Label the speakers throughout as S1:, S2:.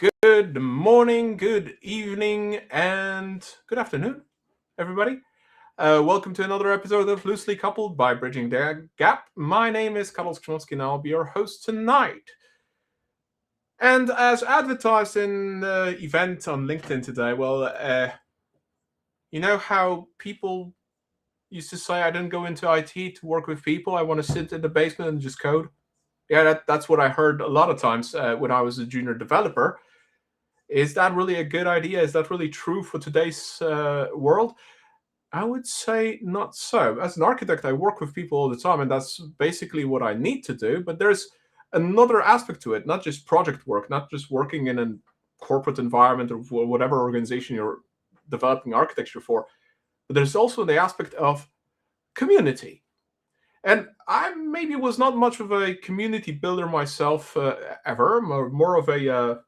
S1: Good morning, good evening, and good afternoon, everybody. Welcome to another episode of Loosely Coupled by Bridging the Gap. My name is Karol Skrzynowski and I'll be your host tonight. And as advertised in the event on LinkedIn today, you know how people used to say, I didn't go into IT to work with people, I want to sit in the basement and just code? Yeah, that's what I heard a lot of times when I was a junior developer. Is that really a good idea? Is that really true for today's world? I would say not so. As an architect, I work with people all the time, and that's basically what I need to do. But there's another aspect to it, not just project work, not just working in a corporate environment or whatever organization you're developing architecture for. But there's also the aspect of community. And I maybe was not much of a community builder myself ever, more of a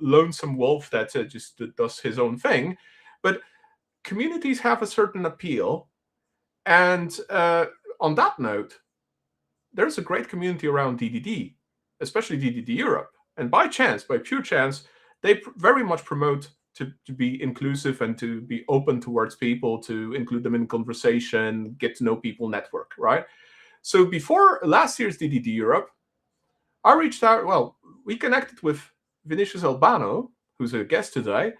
S1: lonesome wolf that just does his own thing. But communities have a certain appeal. And on that note, there's a great community around DDD, especially DDD Europe. And by chance, by pure chance, they very much promote to be inclusive and to be open towards people, to include them in conversation, get to know people, network, right? So before last year's DDD Europe, I reached out, we connected with Vinicius Albano, who's a guest today,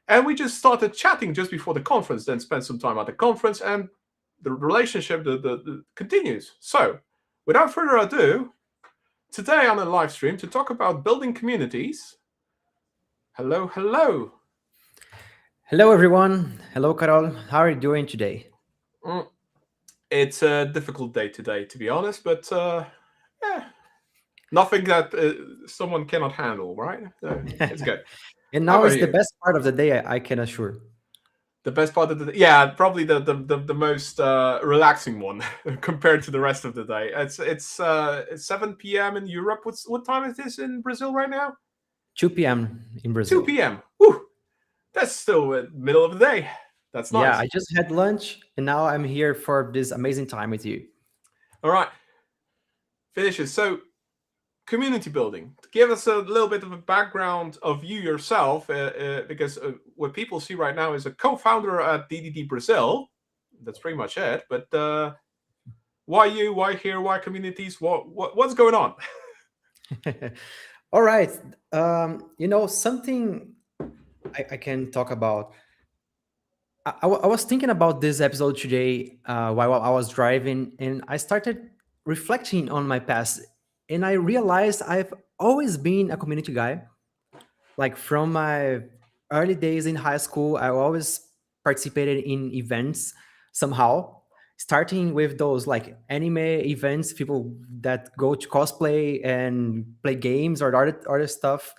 S1: and we just started chatting just before the conference, then spent some time at the conference, and the relationship the continues. So, without further ado, today on a live stream to talk about building communities. Hello.
S2: Hello, everyone. Hello, Carol. How are you doing today?
S1: It's a difficult day today, to be honest, but yeah, nothing that someone cannot handle, right? It's good.
S2: And
S1: How
S2: now
S1: about
S2: is the
S1: you?
S2: best part of the day, I can assure.
S1: The best part of the day, yeah, probably the most relaxing one compared to the rest of the day. It's 7 p.m. in Europe. What time is this in Brazil right now?
S2: 2 p.m. in
S1: Two
S2: Brazil.
S1: p.m. Whew, that's still middle of the day. That's
S2: Yeah,
S1: nice.
S2: I just had lunch and now I'm here for this amazing time with you.
S1: All right, finishes. So community building. Give us a little bit of a background of you yourself, because what people see right now is a co-founder at DDD Brazil. That's pretty much it. But why you? Why here? Why communities? What's going on?
S2: All right. Something I can talk about. I was thinking about this episode today while I was driving, and I started reflecting on my past. And I realized I've always been a community guy. Like from my early days in high school, I always participated in events somehow, starting with those like anime events, people that go to cosplay and play games or other stuff.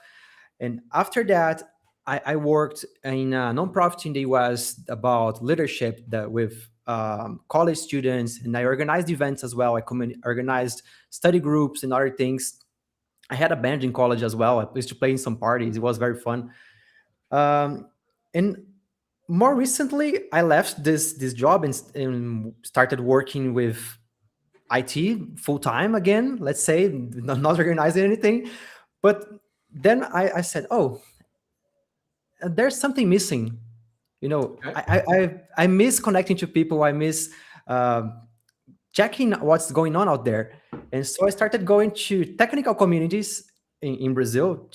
S2: And after that, I worked in a nonprofit in the US about leadership that with college students, and I organized events as well. Organized study groups and other things. I had a band in college as well. I used to play in some parties. It was very fun. And more recently, I left this job and started working with IT full time again. Let's say not organizing anything, but then I said, "Oh, there's something missing."
S1: Okay.
S2: I miss connecting to people. I miss uh, checking what's going on out there. And so I started going to technical communities in Brazil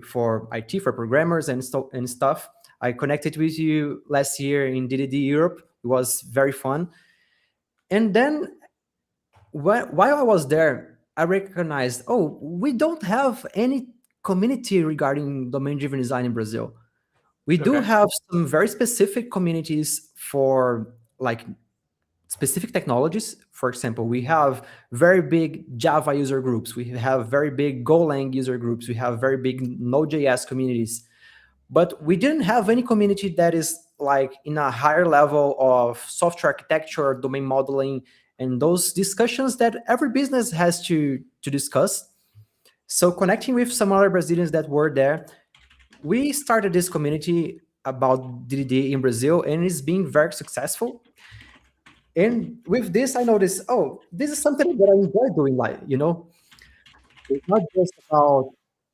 S2: for IT, for programmers and stuff. I connected with you last year in DDD Europe. It was very fun. And then while I was there, I recognized, oh, we don't have any community regarding domain-driven design in Brazil. We do
S1: Okay.
S2: have some very specific communities for like specific technologies. For example, we have very big Java user groups. We have very big Golang user groups. We have very big Node.js communities. But we didn't have any community that is like in a higher level of software architecture, domain modeling, and those discussions that every business has to discuss. So connecting with some other Brazilians that were there, we started this community about DDD in Brazil, and it's being very successful. And with this, I noticed, oh, this is something that I enjoy doing. It's not just about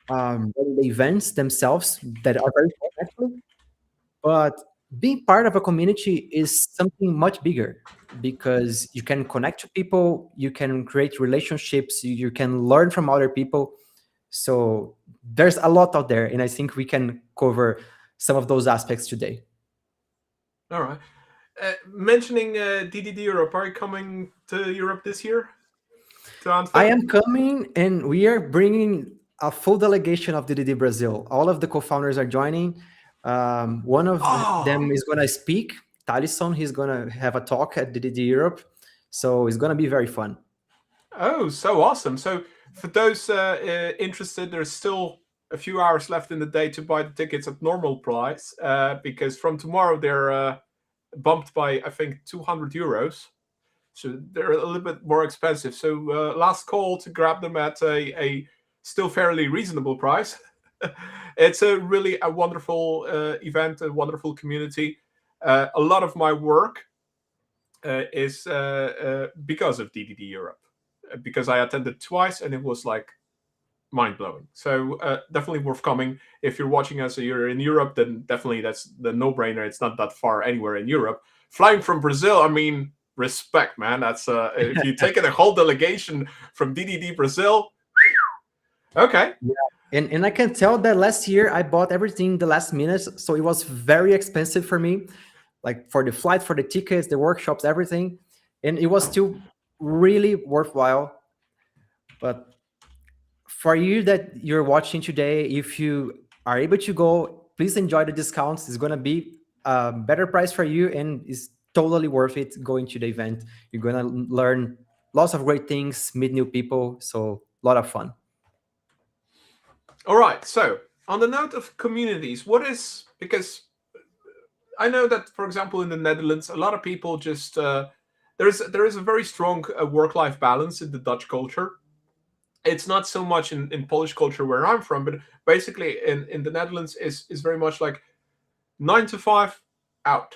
S2: the events themselves that are very fun actually. But being part of a community is something much bigger because you can connect to people, you can create relationships, you can learn from other people. So there's a lot out there, and I think we can cover some of those aspects today.
S1: All right. Mentioning DDD Europe, are you coming to Europe this year to
S2: I
S1: Antwerp?
S2: am coming, and we are bringing a full delegation of DDD Brazil. All of the co-founders are joining. One of them
S1: Oh,
S2: is going to speak. Talisson, he's going to have a talk at DDD Europe. So it's going to be very fun.
S1: oh, so awesome! So for those interested, there's still a few hours left in the day to buy the tickets at normal price because from tomorrow they're bumped by I think 200 euros. So they're a little bit more expensive. So last call to grab them at a still fairly reasonable price. It's a really a wonderful event, a wonderful community. A lot of my work is because of DDD Europe, because I attended twice and it was like mind blowing. So definitely worth coming. If you're watching us, you're in Europe, then definitely that's the no brainer. It's not that far anywhere in Europe. Flying from Brazil, I mean, respect, man. That's if you take a whole delegation from DDD Brazil, okay.
S2: And I can tell that last year I bought everything the last minute, so it was very expensive for me, like for the flight, for the tickets, the workshops, everything, and it was still really worthwhile. But for you that you're watching today, if you are able to go, please enjoy the discounts. It's gonna be a better price for you, and it's totally worth it going to the event. You're gonna learn lots of great things, meet new people, so a lot of fun.
S1: All right. So on the note of communities, what is because I know that, for example, in the Netherlands, a lot of people just there is a very strong work life balance in the Dutch culture. It's not so much in Polish culture where I'm from, but basically in the Netherlands is very much like 9 to 5 out.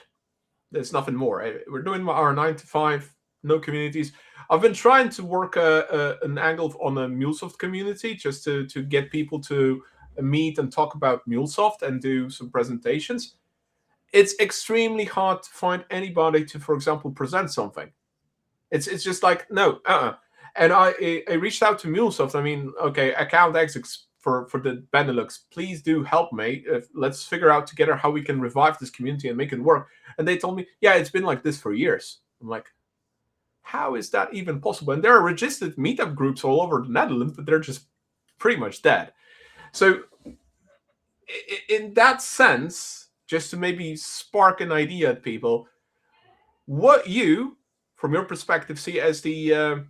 S1: There's nothing more. We're doing our 9 to 5, no communities. I've been trying to work an angle on the MuleSoft community just to get people to meet and talk about MuleSoft and do some presentations. It's extremely hard to find anybody to, for example, present something. It's just like no, And I reached out to MuleSoft. I mean, okay, account X for the Benelux, please do help me. Let's figure out together how we can revive this community and make it work. And they told me, yeah, it's been like this for years. I'm like, how is that even possible? And there are registered meetup groups all over the Netherlands, but they're just pretty much dead. So in that sense, just to maybe spark an idea at people, what you, from your perspective, see as the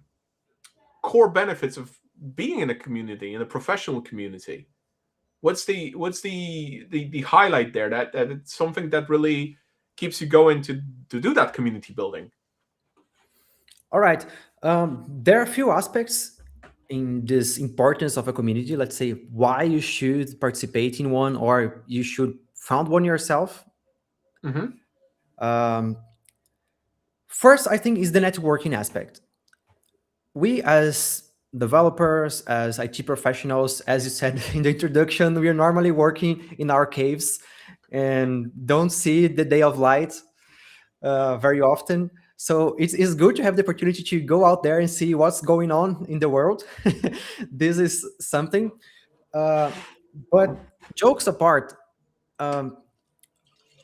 S1: core benefits of being in a community, in a professional community? What's the highlight there that it's something that really keeps you going to do that community building?
S2: All right. There are a few aspects in this importance of a community. Let's say why you should participate in one or you should found one yourself.
S1: Mm-hmm.
S2: Um, First, I think is the networking aspect. We as developers, as IT professionals, as you said in the introduction, we are normally working in our caves and don't see the day of light very often. So it's good to have the opportunity to go out there and see what's going on in the world. This is something. Uh, but jokes apart, um,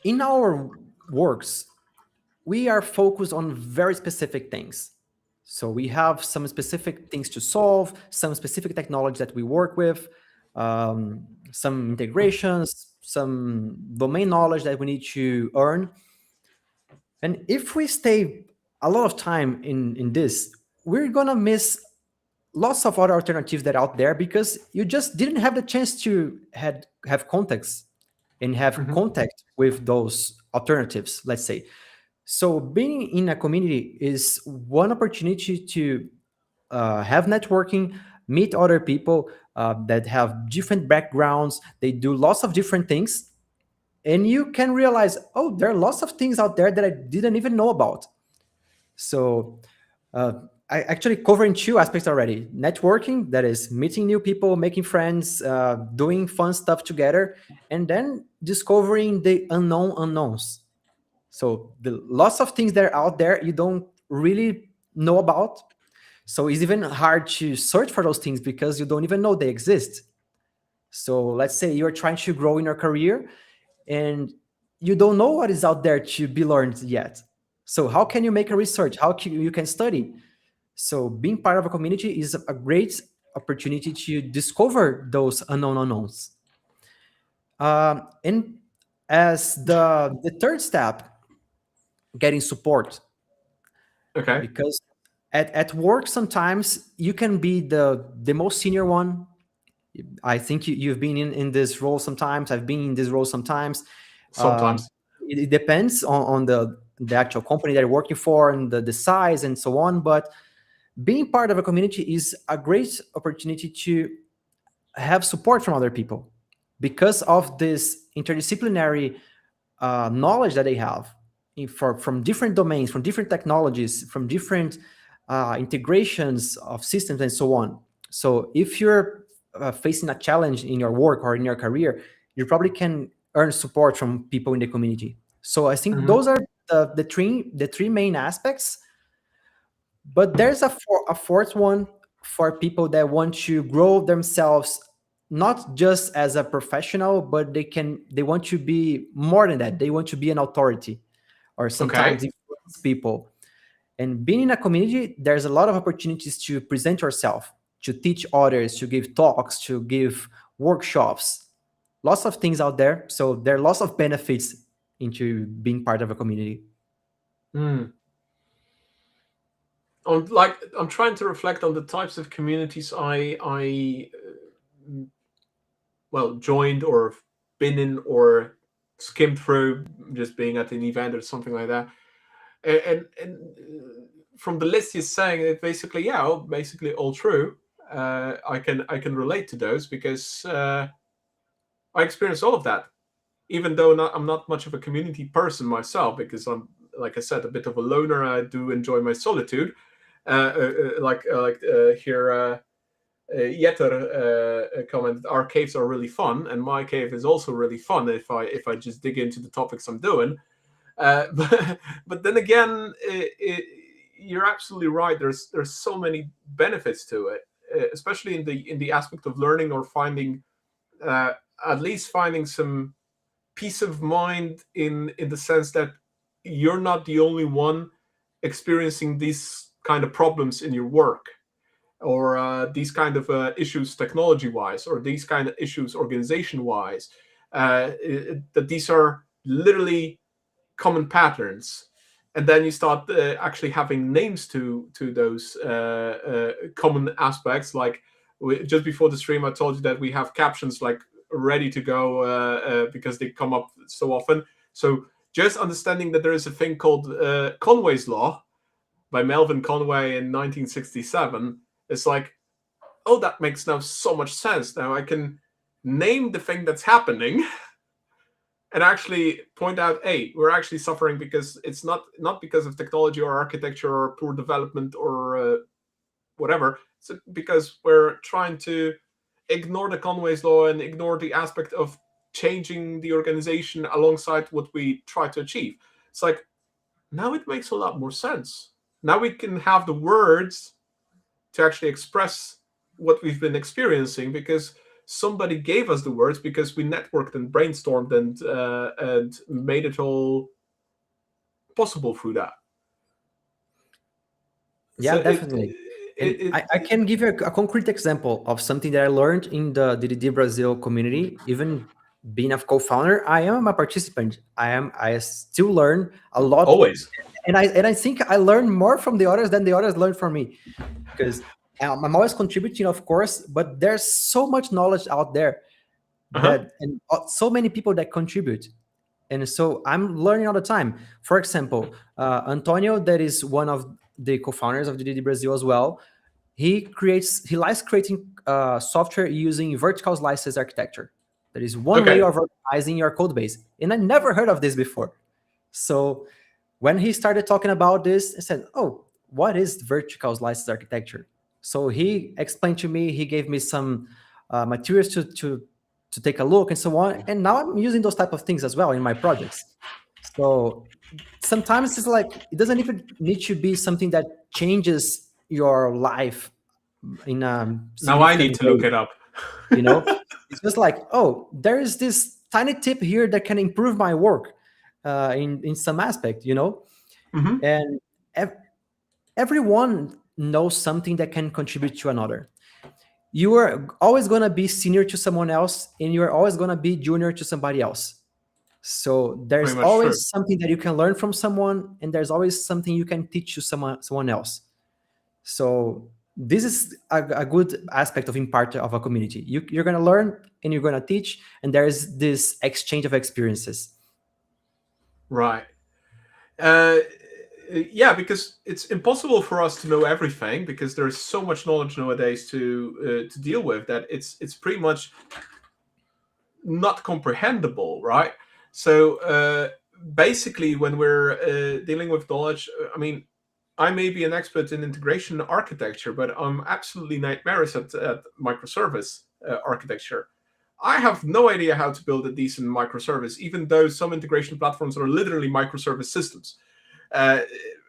S2: in our works, we are focused on very specific things. So we have some specific things to solve, some specific technology that we work with, some integrations, some domain knowledge that we need to earn. And if we stay a lot of time in this, we're gonna miss lots of other alternatives that are out there because you just didn't have the chance to have context and have
S1: Mm-hmm.
S2: contact with those alternatives, let's say. So being in a community is one opportunity to have networking, meet other people that have different backgrounds. They do lots of different things, and you can realize, oh, there are lots of things out there that I didn't even know about. So I actually covering two aspects already: networking, that is meeting new people, making friends, doing fun stuff together, and then discovering the unknown unknowns. So the lots of things that are out there you don't really know about. So it's even hard to search for those things because you don't even know they exist. So let's say you're trying to grow in your career and you don't know what is out there to be learned yet. So how can you make a research? How can you can study? So being part of a community is a great opportunity to discover those unknown unknowns. And as the third step, getting support,
S1: Okay.
S2: because at work sometimes you can be the most senior one. I think you've been in this role sometimes. I've been in this role sometimes. Um,
S1: Sometimes.
S2: it depends on the actual company that you're working for and the size and so on. But being part of a community is a great opportunity to have support from other people because of this interdisciplinary knowledge that they have from different domains, from different technologies, from different integrations of systems and so on. So if you're facing a challenge in your work or in your career, you probably can earn support from people in the community. So I think
S1: Hmm.
S2: those are the three main aspects. But there's a fourth one for people that want to grow themselves, not just as a professional, but they want to be more than that. They want to be an authority or
S1: Okay.
S2: sometimes influence people. And being in a community, there's a lot of opportunities to present yourself, to teach others, to give talks, to give workshops, lots of things out there. So there are lots of benefits into being part of a community.
S1: Mm. I'm trying to reflect on the types of communities I joined or been in or skimmed through, just being at an event or something like that. And from the list you're saying, it basically, yeah, basically all true. I can relate to those because I experienced all of that. Even though I'm not much of a community person myself, because I'm, like I said, a bit of a loner. I do enjoy my solitude. Here, Yetter commented, our caves are really fun, and my cave is also really fun if I just dig into the topics I'm doing. But then again, you're absolutely right. There's so many benefits to it, especially in the aspect of learning or finding, uh, at least finding some peace of mind in the sense that you're not the only one experiencing these kind of problems in your work, or these kind of issues technology wise, or these kind of issues organization wise, that these are literally common patterns. And then you start actually having names to those common aspects. Like just before the stream, I told you that we have captions like ready to go because they come up so often. So just understanding that there is a thing called Conway's Law by Melvin Conway in 1967, it's like, oh, that makes now so much sense. Now I can name the thing that's happening and actually point out, hey, we're actually suffering because it's not because of technology or architecture or poor development or whatever. It's because we're trying to ignore the Conway's law and ignore the aspect of changing the organization alongside what we try to achieve. It's like, now it makes a lot more sense. Now we can have the words to actually express what we've been experiencing because somebody gave us the words, because we networked and brainstormed and made it all possible through that. So
S2: Yeah, definitely. And I can give you a concrete example of something that I learned in the DDD Brazil community. Even being a co-founder, I am a participant. I still learn a lot,
S1: always.
S2: and I think I learn more from the others than the others learn from me, because I'm always contributing, of course, but there's so much knowledge out there
S1: Uh-huh.
S2: that and so many people that contribute. And so I'm learning all the time. For example, Antonio, that is one of the co-founders of DDD Brazil as well. He likes creating software using vertical slices architecture. That is one way
S1: Okay.
S2: of organizing your code base. And I never heard of this before. So when he started talking about this, I said, "Oh, what is vertical slices architecture. So he explained to me, he gave me some materials to take a look and so on. And now I'm using those type of things as well in my projects. So sometimes it's like, it doesn't even need to be something that changes your life in a
S1: Now I need
S2: significant
S1: to look
S2: way,
S1: it up.
S2: you know. It's just like, oh, there is this tiny tip here that can improve my work in some aspect, you know.
S1: Hmm.
S2: And ev- everyone knows something that can contribute to another. You are always going to be senior to someone else, and you're always going to be junior to somebody else. So
S1: Pretty
S2: there's
S1: much true.
S2: always something that you can learn from someone, and there's always something you can teach to someone else. So this is a good aspect of being part of a community. You're going to learn and you're going to teach, and there's this exchange of experiences.
S1: Right. Uh, yeah, because it's impossible for us to know everything because there's so much knowledge nowadays to deal with that it's pretty much not comprehensible, right? So basically, when we're dealing with knowledge, I mean, I may be an expert in integration architecture, but I'm absolutely nightmarish at microservice architecture. I have no idea how to build a decent microservice, even though some integration platforms are literally microservice systems. Uh,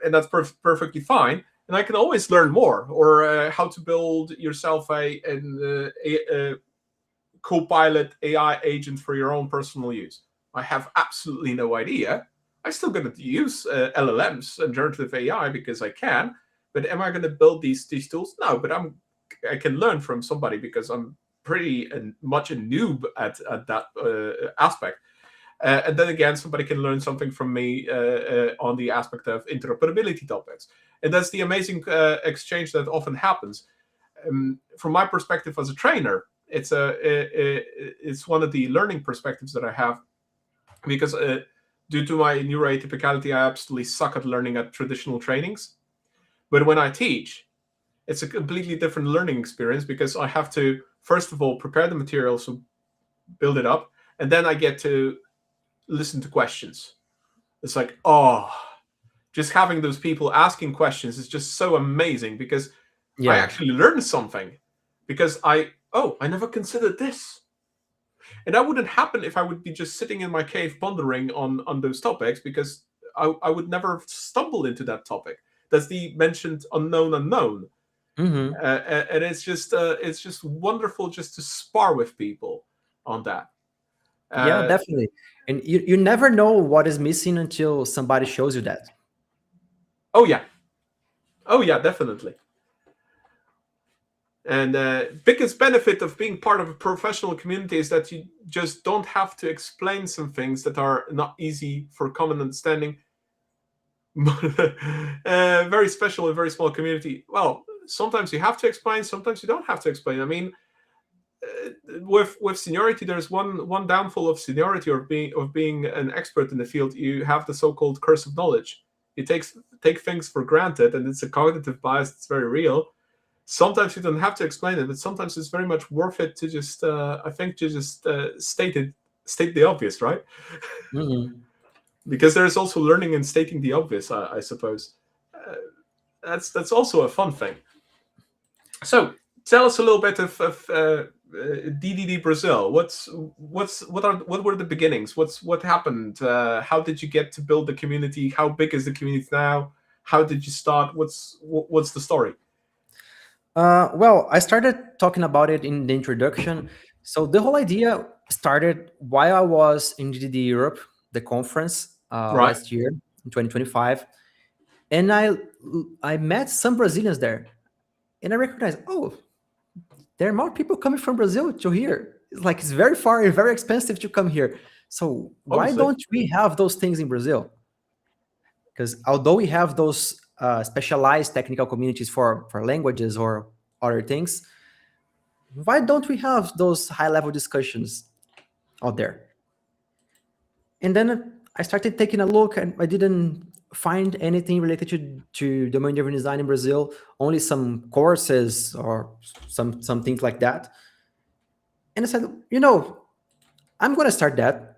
S1: and that's perfectly fine. And I can always learn more, or how to build yourself a Copilot AI agent for your own personal use. I have absolutely no idea. I'm still going to use LLMs and generative AI because I can, but am I going to build these tools? No, but I can learn from somebody because I'm pretty much a noob at that aspect. And then again, somebody can learn something from me on the aspect of interoperability topics. And that's the amazing exchange that often happens. From my perspective as a trainer, it's one of the learning perspectives that I have because due to my neuroatypicality, I absolutely suck at learning at traditional trainings. But when I teach, it's a completely different learning experience because I have to first of all prepare the material, so build it up, and then I get to listen to questions. It's like, oh, just having those people asking questions is just so amazing because I
S2: Yeah.
S1: actually learned something because I never considered this. And that wouldn't happen if I would be just sitting in my cave pondering on those topics because I would never stumble into that topic. That's the mentioned unknown.
S2: Hmm.
S1: And it's just wonderful just to spar with people on that.
S2: Yeah,
S1: Uh,
S2: definitely. And you never know what is missing until somebody shows you that.
S1: oh yeah, oh yeah, definitely. And biggest benefit of being part of a professional community is that you just don't have to explain some things that are not easy for common understanding. Very special and very small community. Well, sometimes you have to explain, sometimes you don't have to explain. I mean, with seniority, there's one downfall of seniority or being an expert in the field. You have the so-called curse of knowledge. You take things for granted, and it's a cognitive bias. It's very real. Sometimes you don't have to explain it, but sometimes it's very much worth it to just I think to just state the obvious, right?
S2: Hmm.
S1: Because there's also learning in stating the obvious, I suppose. uh, that's also a fun thing. So tell us a little bit of DDD Brazil. What were the beginnings? What happened? How did you get to build the community? How big is the community now? How did you start? What's the story?
S2: Well, I started talking about it in the introduction. So the whole idea started while I was in GDD Europe, the conference
S1: Right.
S2: last year in 2025, and I met some Brazilians there, and I recognized, oh, there are more people coming from Brazil to here. It's like it's very far and very expensive to come here. So why
S1: Obviously.
S2: don't we have those things in Brazil? Because although we have those specialized technical communities for languages or other things, why don't we have those high level discussions out there? And then I started taking a look, and I didn't find anything related to domain driven design in Brazil, only some courses or some things like that. And I said, I'm going to start that.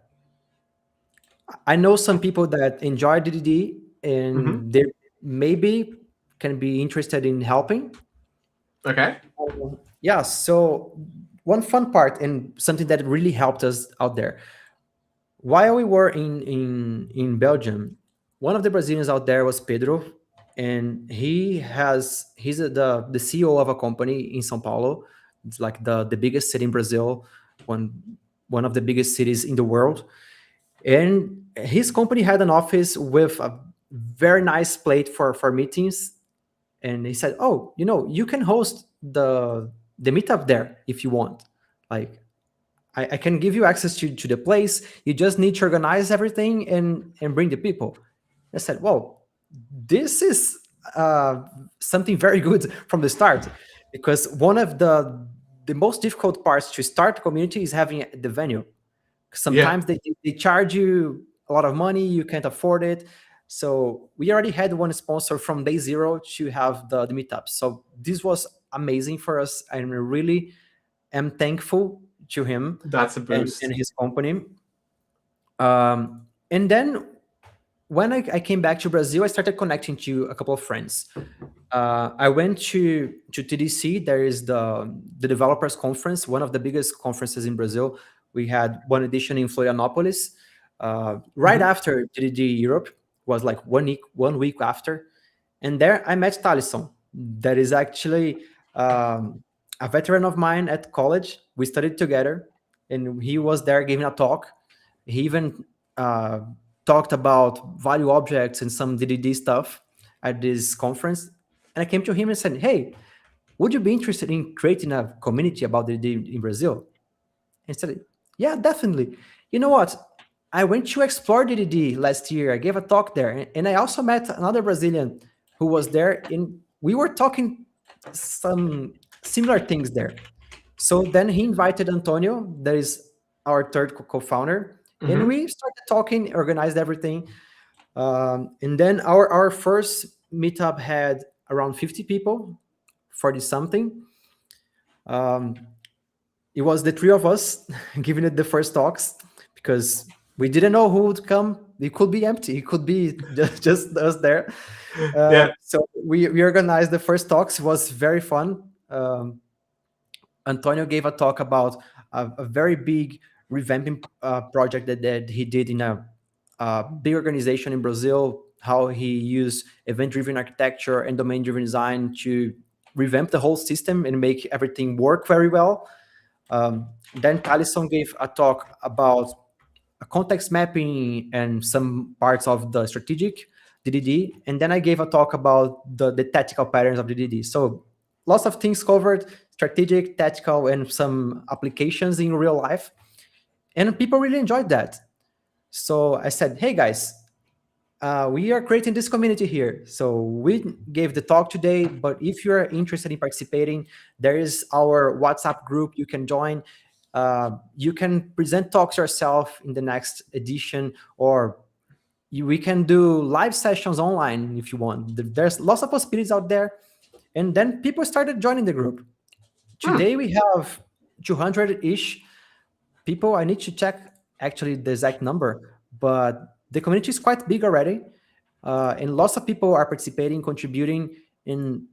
S2: I know some people that enjoy DDD,
S1: Hmm.
S2: and they maybe can be interested in helping.
S1: Okay.
S2: Yeah, so one fun part and something that really helped us out there. While we were in Belgium, one of the Brazilians out there was Pedro, and he's the CEO of a company in São Paulo. It's like the biggest city in Brazil, one of the biggest cities in the world. And his company had an office with a very nice plate for meetings. And he said, "Oh, you can host the meetup there if you want. Like, I can give you access to the place. You just need to organize everything and bring the people." I said, "Well, this is something very good from the start, because one of the most difficult parts to start a community is having the venue.
S1: Yeah,
S2: Sometimes they charge you a lot of money, you can't afford it. So we already had one sponsor from day zero to have the meetup. So this was amazing for us. I really am thankful to him
S1: that's a
S2: and
S1: boost.
S2: his company. And then when I came back to Brazil, I started connecting to a couple of friends. I went to TDC. There is the developers conference, one of the biggest conferences in Brazil. We had one edition in Florianopolis. Right
S1: Mhm.
S2: after TDD Europe was like 1 week after, and there I met Talisson. That is actually a veteran of mine at college. We studied together, and he was there giving a talk. He even uh, talked about value objects and some DDD stuff at this conference. And I came to him and said, "Hey, would you be interested in creating a community about DDD in Brazil?" And said, "Yeah, definitely. You know what? I went to explore DDD last year. I gave a talk there, and I also met another Brazilian who was there, and we were talking some similar things there." So then he invited Antonio, that is our third co-founder, and
S1: Mhm.
S2: we started talking, organized everything. And then our first meetup had around 50 people, 40 something. Um, it was the three of us giving it the first talks, because we didn't know who would come. It could be empty. It could be just us there.
S1: Yeah,
S2: So we organized the first talks. It was very fun. Antonio gave a talk about a very big revamping project that he did in a big organization in Brazil, how he used event-driven architecture and domain-driven design to revamp the whole system and make everything work very well. Then Talisson gave a talk about a context mapping and some parts of the strategic DDD. And then I gave a talk about the tactical patterns of DDD. So lots of things covered: strategic, tactical, and some applications in real life. And people really enjoyed that. So I said, "Hey guys, we are creating this community here. So we gave the talk today, but if you're interested in participating, there is our WhatsApp group you can join. You can present talks yourself in the next edition, or we can do live sessions online if you want. There's lots of possibilities out there." And then people started joining the group.
S1: Hmm.
S2: Today we have 200-ish people. I need to check actually the exact number, but the community is quite big already, and lots of people are participating, contributing. And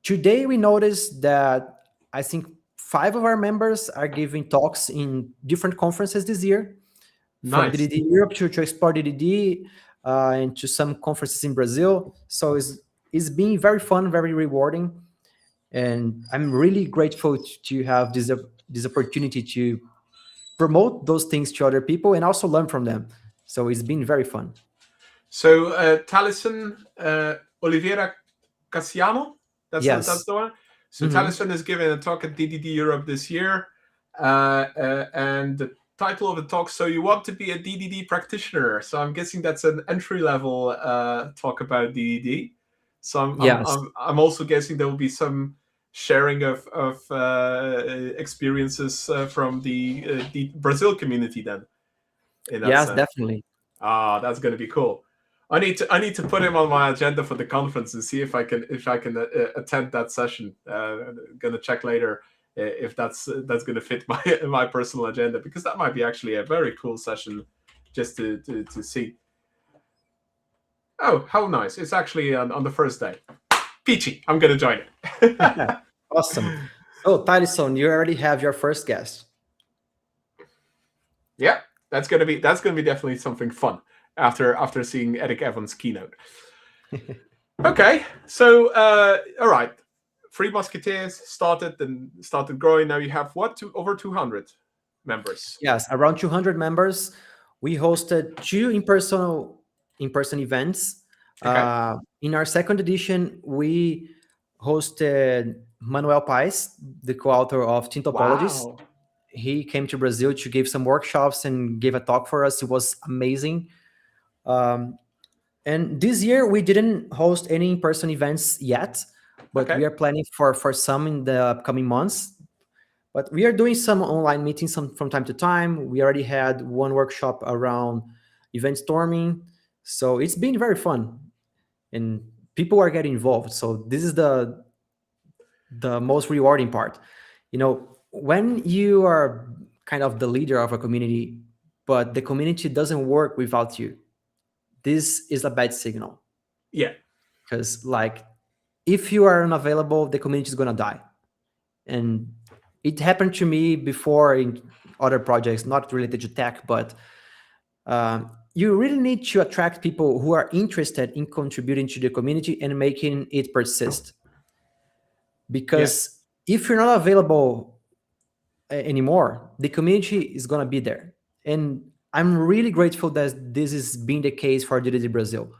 S2: today we noticed that I think 5 of our members are giving talks in different conferences this year, from
S1: Nice.
S2: DDD Europe to explore DDD, and to some conferences in Brazil. So it's been very fun, very rewarding, and I'm really grateful to have this opportunity to promote those things to other people and also learn from them. So it's been very fun.
S1: So Taliesin Oliveira Cassiano, that's
S2: Yes.
S1: the one. So
S2: Hmm.
S1: Taliesin is giving a talk at DDD Europe this year, and the title of the talk. So you want to be a DDD practitioner? So I'm guessing that's an entry level talk about DDD. So
S2: Yes.
S1: I'm also guessing there will be some sharing of experiences from the Brazil community then in that
S2: Yes,
S1: sense.
S2: definitely.
S1: Ah, that's going to be cool. I need to put him on my agenda for the conference and see if I can attend that session. Gonna check later if that's gonna fit my personal agenda, because that might be actually a very cool session just to see. Oh, how nice! It's actually on the first day. peachy. I'm gonna join it.
S2: Awesome. So, Tyson, you already have your first guest.
S1: Yeah, that's gonna be definitely something fun after seeing Eric Evans' keynote. Okay, so all right, Three Musketeers started growing. Now you have what? Over 200 members.
S2: Yes, around 200 members. We hosted two in-person events.
S1: Okay.
S2: In our second edition, we hosted Manuel Paes, the co-author of Tintopologies.
S1: Wow.
S2: He came to Brazil to give some workshops and gave a talk for us. It was amazing. Um, and this year we didn't host any in-person events yet, but
S1: Okay.
S2: we are planning for some in the upcoming months. But we are doing some online meetings from time to time. We already had one workshop around event storming. So it's been very fun and people are getting involved. So this is the most rewarding part. You know, when you are kind of the leader of a community, but the community doesn't work without you, this is a bad signal.
S1: Yeah.
S2: Because like if you are unavailable, the community is gonna die. And it happened to me before in other projects not related to tech, but you really need to attract people who are interested in contributing to the community and making it persist,
S1: Yeah.
S2: because if you're not available anymore, the community is going to be there. And I'm really grateful that this is being the case for DDD Brazil.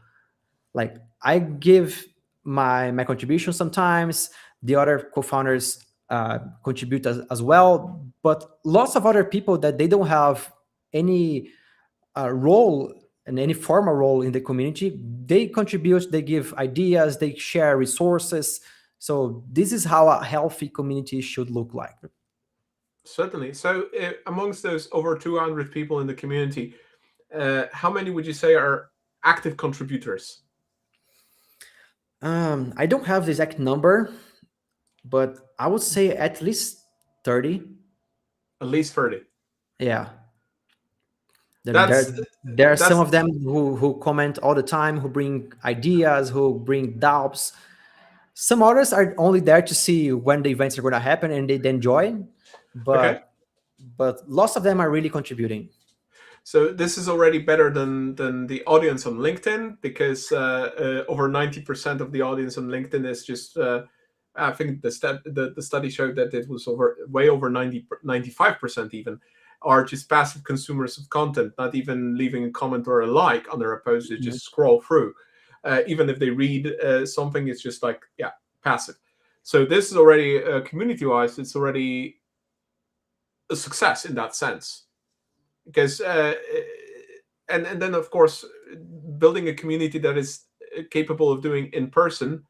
S2: Like I give my contribution sometimes, the other co-founders contribute as well, but lots of other people that they don't have any role and any formal role in the community, they contribute, they give ideas, they share resources. So this is how a healthy community should look like.
S1: Certainly. So, amongst those over 200 people in the community, how many would you say are active contributors?
S2: I don't have the exact number, but I would say at least 30.
S1: At least 30.
S2: Yeah. Then
S1: That's
S2: there are some
S1: that's
S2: of them who comment all the time, who bring ideas, who bring doubts. Some others are only there to see when the events are going to happen and they then join.
S1: okay.
S2: But lots of them are really contributing.
S1: So this is already better than the audience on LinkedIn, because over 90% of the audience on LinkedIn is just. I think the study showed that it was way over 95% even are just passive consumers of content, not even leaving a comment or a like on their post. They
S2: Mhm.
S1: just scroll through. Even if they read something, it's just like, yeah, passive. So this is already community-wise, it's already a success in that sense. Because and then of course, building a community that is capable of doing in person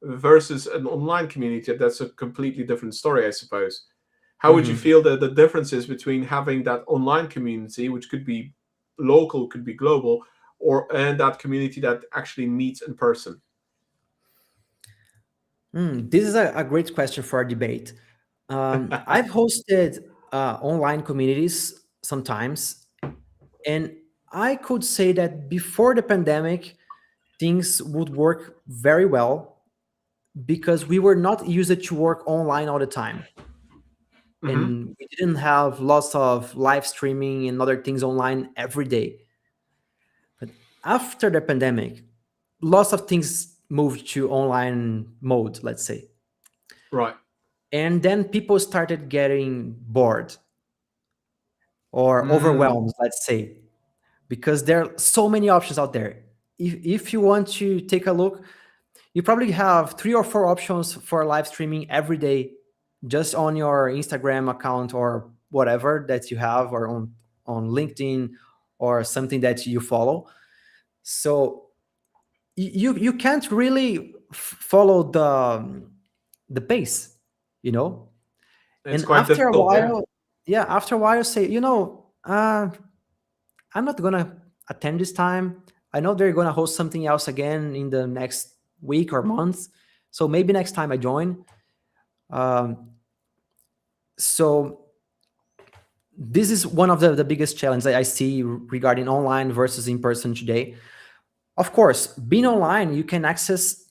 S1: versus an online community, that's a completely different story, I suppose. How would you
S2: Mhm.
S1: feel the differences between having that online community, which could be local, could be global, and that community that actually meets in person?
S2: This is a great question for a debate. I've hosted online communities sometimes, and I could say that before the pandemic, things would work very well because we were not used to work online all the time.
S1: Hmm.
S2: And we didn't have lots of live streaming and other things online every day. But after the pandemic, lots of things moved to online mode, let's say.
S1: Right.
S2: And then people started getting bored or
S1: Mm,
S2: overwhelmed, let's say, because there are so many options out there. If you want to take a look, you probably have 3 or 4 options for live streaming every day just on your Instagram account or whatever that you have, or on LinkedIn or something that you follow. So you can't really follow the pace, you know.
S1: it's
S2: And
S1: quite
S2: after a
S1: difficult, yeah.
S2: while, yeah, after a while, say, I'm not gonna attend this time. I know they're gonna host something else again in the next week or month, so maybe next time I join. Um, so this is one of the biggest challenges I see regarding online versus in person today. Of course, being online, you can access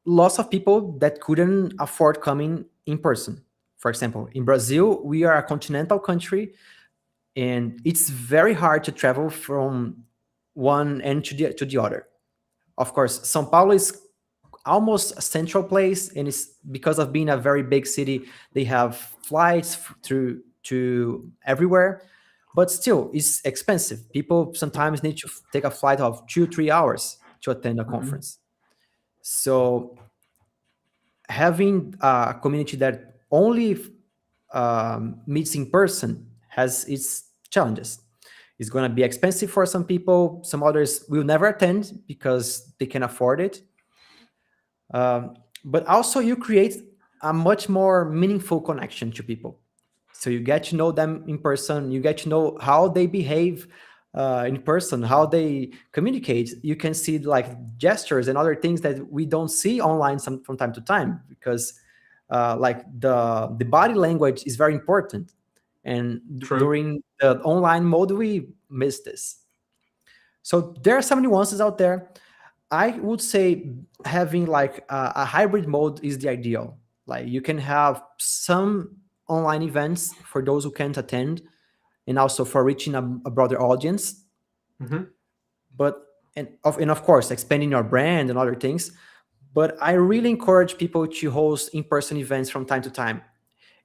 S2: lots of people that couldn't afford coming in person. For example, in Brazil, we are a continental country, and it's very hard to travel from one end to the other. Of course, São Paulo is almost a central place, and it's because of being a very big city, they have flights through to everywhere, but still it's expensive. People sometimes need to take a flight of 2 3 hours to attend a
S1: Hmm.
S2: conference. So having a community that only meets in person has its challenges. It's going to be expensive for some people. Some others will never attend because they can afford it. But also, you create a much more meaningful connection to people. So you get to know them in person. You get to know how they behave in person, how they communicate. You can see like gestures and other things that we don't see online from time to time, because like the body language is very important. And
S1: True.
S2: during the online mode, we miss this. So there are some nuances out there. I would say having like a hybrid mode is the ideal. Like you can have some online events for those who can't attend, and also for reaching a broader audience.
S1: Hmm.
S2: But and of course expanding your brand and other things. But I really encourage people to host in-person events from time to time.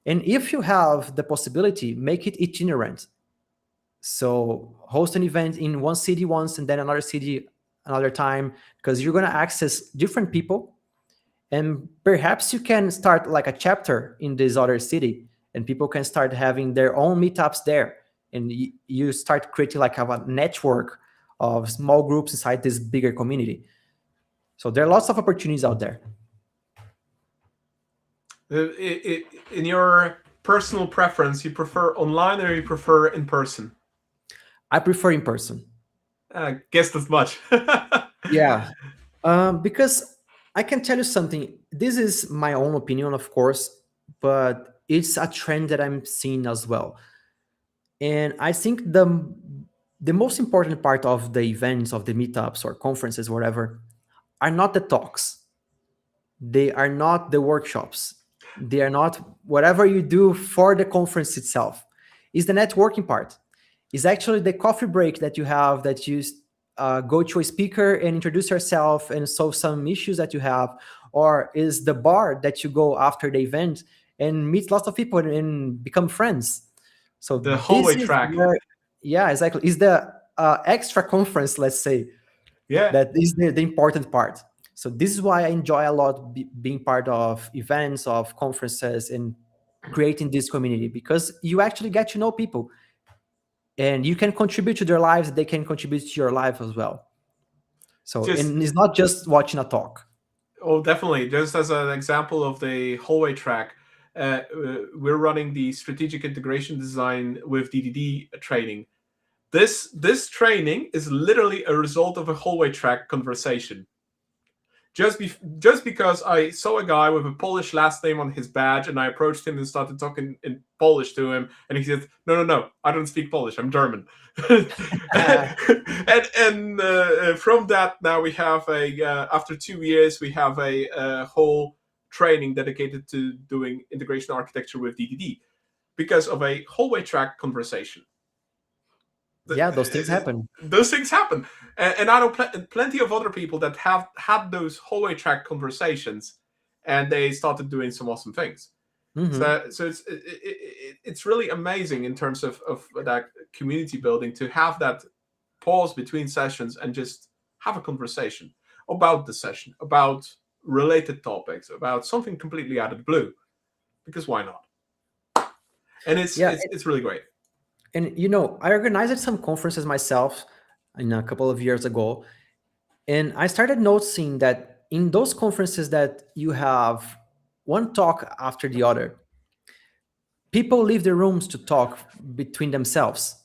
S2: And if you have the possibility, make it itinerant. So host an event in one city once and then another city another time, because you're going to access different people, and perhaps you can start like a chapter in this other city, and people can start having their own meetups there, and you start creating like a network of small groups inside this bigger community. So there are lots of opportunities out there.
S1: In your personal preference, you prefer online or you prefer in person?
S2: I prefer in person.
S1: I guessed as much.
S2: Yeah. Because I can tell you something. This is my own opinion, of course, but it's a trend that I'm seeing as well. And I think the most important part of the events, of the meetups or conferences, whatever, are not the talks. They are not the workshops. They are not whatever you do for the conference itself. It's the networking part. It's actually the coffee break that you have, that you go to a speaker and introduce yourself and solve some issues that you have, or is the bar that you go after the event and meet lots of people and become friends. So
S1: The
S2: this
S1: hallway
S2: is
S1: track.
S2: where, yeah, exactly, is the extra conference, let's say,
S1: Yeah.
S2: that is the important part. So this is why I enjoy a lot being part of events, of conferences, and creating this community, because you actually get to know people and you can contribute to their lives. They can contribute to your life as well. So,
S1: Just
S2: and it's not just watching a talk.
S1: Oh, definitely. Just as an example of the hallway track, we're running the strategic integration design with DDD training. This training is literally a result of a hallway track conversation. Just because I saw a guy with a Polish last name on his badge, and I approached him and started talking in Polish to him, and he said, "No, no, no, I don't speak Polish. I'm German." And from that, now we have a after 2 years, we have a whole training dedicated to doing integration architecture with DDD because of a hallway track conversation.
S2: Yeah, those things happen.
S1: Those things happen, and I know plenty of other people that have had those hallway track conversations, and they started doing some awesome things.
S2: Hmm.
S1: So it's really amazing in terms of that community building, to have that pause between sessions and just have a conversation about the session, about related topics, about something completely out of the blue, because why not? And it's
S2: Yeah,
S1: it's it's really great.
S2: and I organized some conferences myself in a couple of years ago, and I started noticing that in those conferences that you have one talk after the other, people leave the rooms to talk between themselves.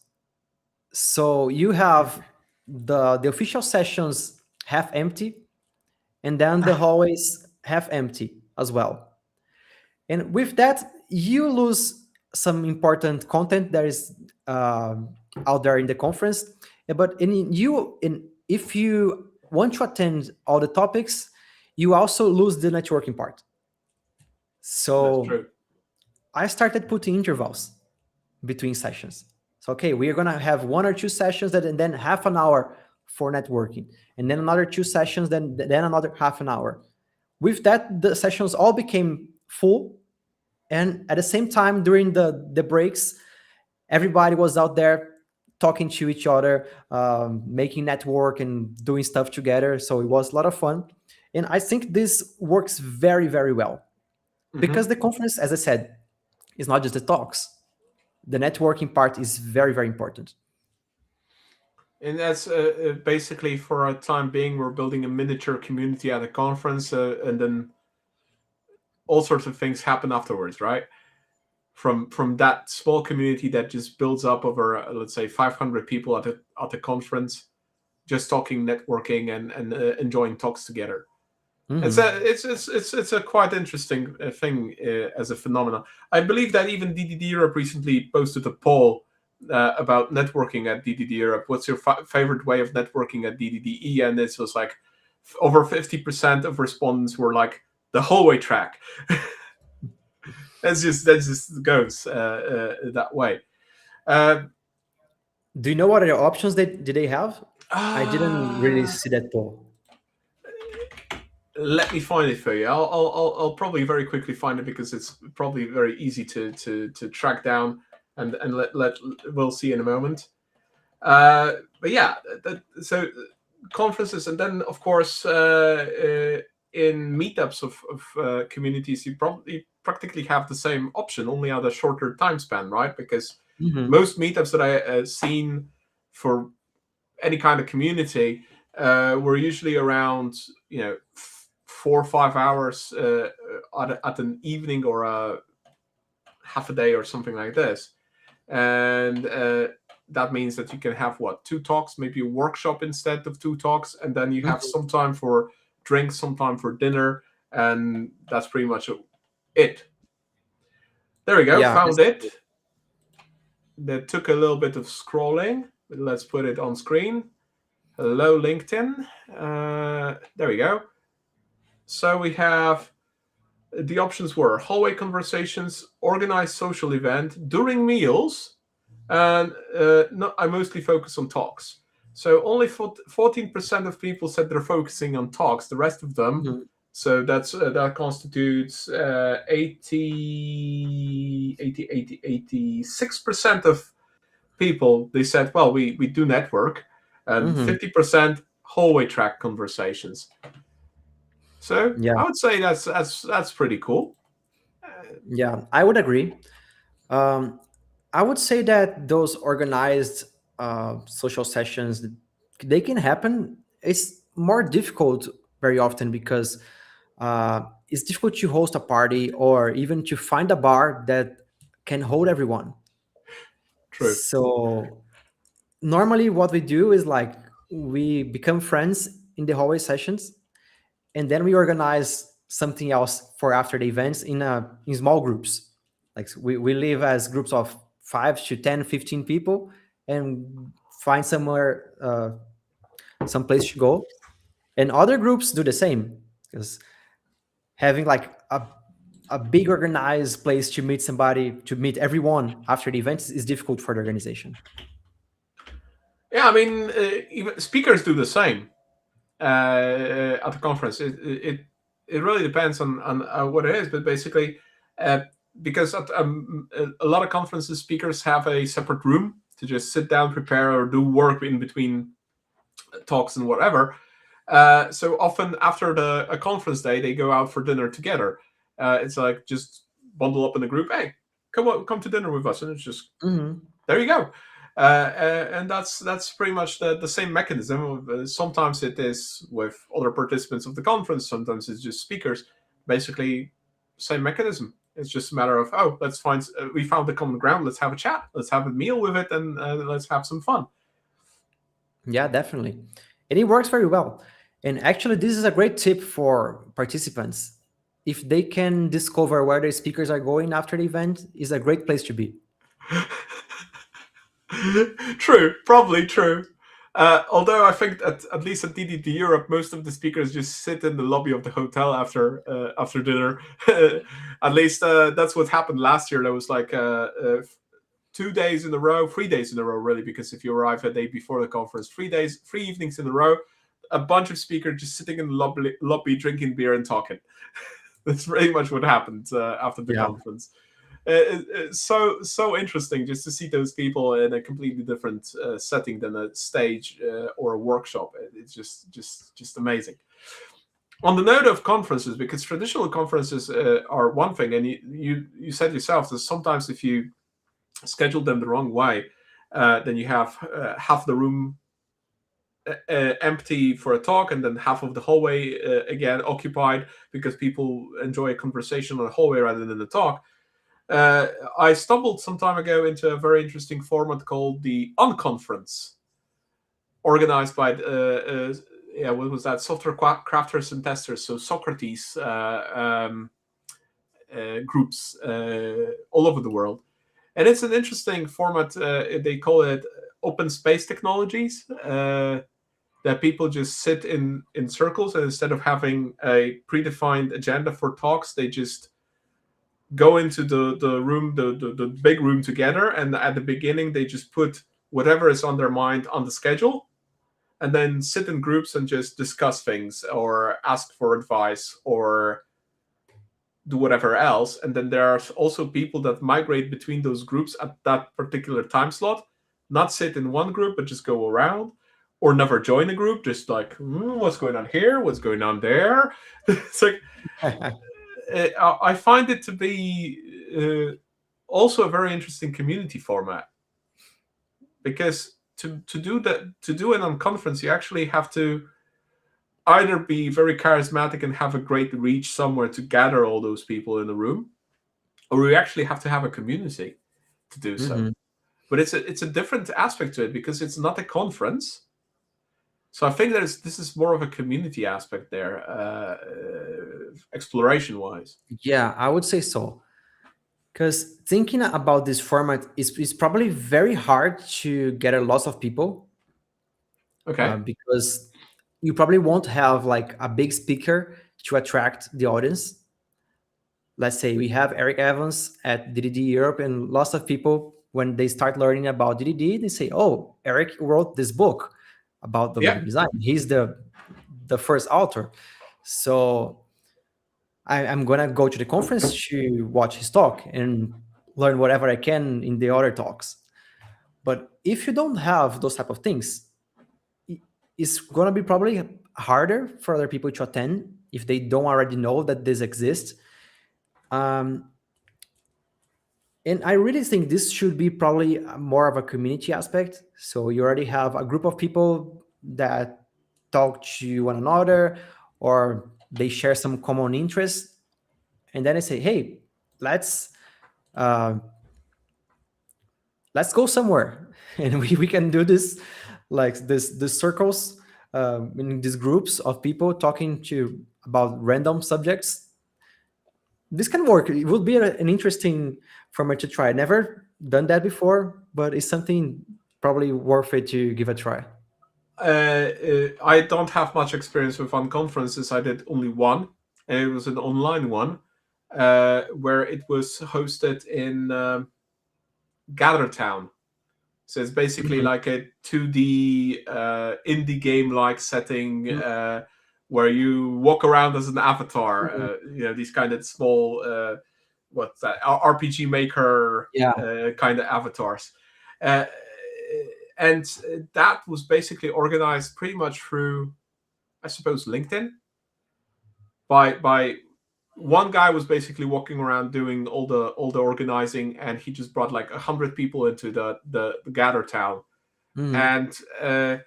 S2: So you have the official sessions half empty, and then the hallways half empty as well. And with that, you lose some important content that is out there in the conference. But if you want to attend all the topics, you also lose the networking part.
S1: That's
S2: So
S1: true.
S2: I started putting intervals between sessions. So okay, we are gonna have 1 or 2 sessions that, and then half an hour for networking, and then another 2 sessions, then another half an hour. With that, the sessions all became full, and at the same time during the breaks, everybody was out there talking to each other, making network and doing stuff together. So it was a lot of fun, and I think this works very very well because
S1: Hmm.
S2: the conference, as I said, is not just the talks. The networking part is very very important.
S1: And that's basically for a time being, we're building a miniature community at a conference, and then all sorts of things happen afterwards, right? From that small community that just builds up over, let's say, 500 people at the conference, just talking, networking, and enjoying talks together.
S2: Hmm.
S1: It's a quite interesting thing as a phenomenon. I believe that even DDD Europe recently posted a poll about networking at DDD Europe. What's your favorite way of networking at DDDE? And this was like over 50% of respondents were like the hallway track. That's just goes that way. Uh,
S2: Do you know what other options they did they have? I didn't really
S1: uh,
S2: see that poll.
S1: Let me find it for you. I'll probably very quickly find it because it's probably very easy to track down, and let we'll see in a moment. But yeah, so conferences, and then of course in meetups of communities, you probably practically have the same option, only at a shorter time span, right? Because
S2: Hmm.
S1: most meetups that I seen for any kind of community were usually around 4 or 5 hours at an evening or a half a day or something like this, and that means that you can have what, two talks, maybe a workshop instead of two talks, and then you have
S2: Hmm.
S1: some time for drinks, some time for dinner, and that's pretty much it. There we go,
S2: Yeah,
S1: found
S2: that's
S1: it.
S2: true.
S1: That took a little bit of scrolling, but let's put it on screen. Hello, LinkedIn. There we go. So we have the options were hallway conversations, organized social event during meals, and no, I mostly focus on talks. So only 14% of people said they're focusing on talks. The rest of them,
S2: Mhm.
S1: so that constitutes 86% of people. They said, well, we do network, and
S2: Mhm.
S1: 50% hallway track conversations. So
S2: Yeah,
S1: I would say that's pretty cool.
S2: yeah, I would agree. Um, I would say that those organized social sessions, they can happen. It's more difficult very often because it's difficult to host a party or even to find a bar that can hold everyone.
S1: True.
S2: So normally, what we do is like we become friends in the hallway sessions, and then we organize something else for after the events in small groups. Like we live as groups of 5 to 10, 15 people, and find somewhere some place to go, and other groups do the same because having like a big organized place to meet somebody, to meet everyone after the event is difficult for the organization.
S1: Yeah, I mean, even speakers do the same at the conference. It really depends on what it is, but basically, uh, because at a lot of conferences, speakers have a separate room to just sit down, prepare, or do work in between talks and whatever. So often after a conference day, they go out for dinner together. It's like just bundle up in a group. Hey, come to dinner with us, and it's just
S2: Hmm.
S1: there you go. And that's pretty much the same mechanism. Sometimes it is with other participants of the conference. Sometimes it's just speakers. Basically, same mechanism. It's just a matter of, oh, let's find we found the common ground. Let's have a chat. Let's have a meal with it, and let's have some fun.
S2: Yeah, definitely. And it works very well. And actually, this is a great tip for participants. If they can discover where the speakers are going after the event, is a great place to be.
S1: True, probably true. Although I think at least at DDD Europe, most of the speakers just sit in the lobby of the hotel after dinner. At least that's what happened last year. There was like 2 days in a row, 3 days in a row, really, because if you arrive a day before the conference, 3 days, 3 evenings in a row, a bunch of speakers just sitting in the lobby drinking beer and talking. That's pretty much what happened after the
S2: Yeah.
S1: conference. It's so interesting just to see those people in a completely different setting than a stage or a workshop. It's just amazing. On the note of conferences, because traditional conferences are one thing, and you said yourself that sometimes if you schedule them the wrong way, then you have half the room empty for a talk, and then half of the hallway again occupied because people enjoy a conversation on the hallway rather than the talk. I stumbled some time ago into a very interesting format called the Unconference, organized by yeah, what was that? Software crafters and testers, so Socrates groups all over the world, and it's an interesting format. They call it open space technologies. That people just sit in circles, and instead of having a predefined agenda for talks, they just go into the room, the big room together, and at the beginning they just put whatever is on their mind on the schedule, and then sit in groups and just discuss things or ask for advice or do whatever else. And then there are also people that migrate between those groups at that particular time slot, not sit in one group but just go around, or never join a group, just like what's going on here, what's going on there. It's like I find it to be also a very interesting community format, because to do that, to do an unconference, you actually have to either be very charismatic and have a great reach somewhere to gather all those people in the room, or you actually have to have a community to do so.
S2: Hmm.
S1: But it's a different aspect to it because it's not a conference. So I think this is more of a community aspect there, exploration wise.
S2: Yeah, I would say so. Because thinking about this format is probably very hard to get a lot of people,
S1: Okay.
S2: because you probably won't have like a big speaker to attract the audience. Let's say we have Eric Evans at DDD Europe, and lots of people, when they start learning about DDD, they say, "Oh, Eric wrote this book about
S1: Yeah.
S2: development design. He's the first author." So I'm gonna go to the conference to watch his talk and learn whatever I can in the other talks. But if you don't have those type of things, it's gonna be probably harder for other people to attend if they don't already know that this exists. Um, and I really think this should be probably more of a community aspect. So you already have a group of people that talk to one another, or they share some common interests, and then I say, "Hey, let's uh, let's go somewhere," and we can do this, like this circles, in these groups of people talking to about random subjects. This can work. It would be an interesting format to try. Never done that before, but it's something probably worth it to give a try.
S1: I don't have much experience with unconferences. I did only one, and it was an online one, where it was hosted in Gather Town. So it's basically
S2: Mhm.
S1: like a 2D indie game like setting,
S2: Mhm.
S1: where you walk around as an avatar.
S2: Mhm.
S1: These kind of small, what's that, RPG Maker
S2: Yeah.
S1: kind of avatars. Uh, and that was basically organized pretty much through, I suppose, LinkedIn. By one guy was basically walking around doing all the organizing, and he just brought like 100 people into the gather town.
S2: Mhm.
S1: And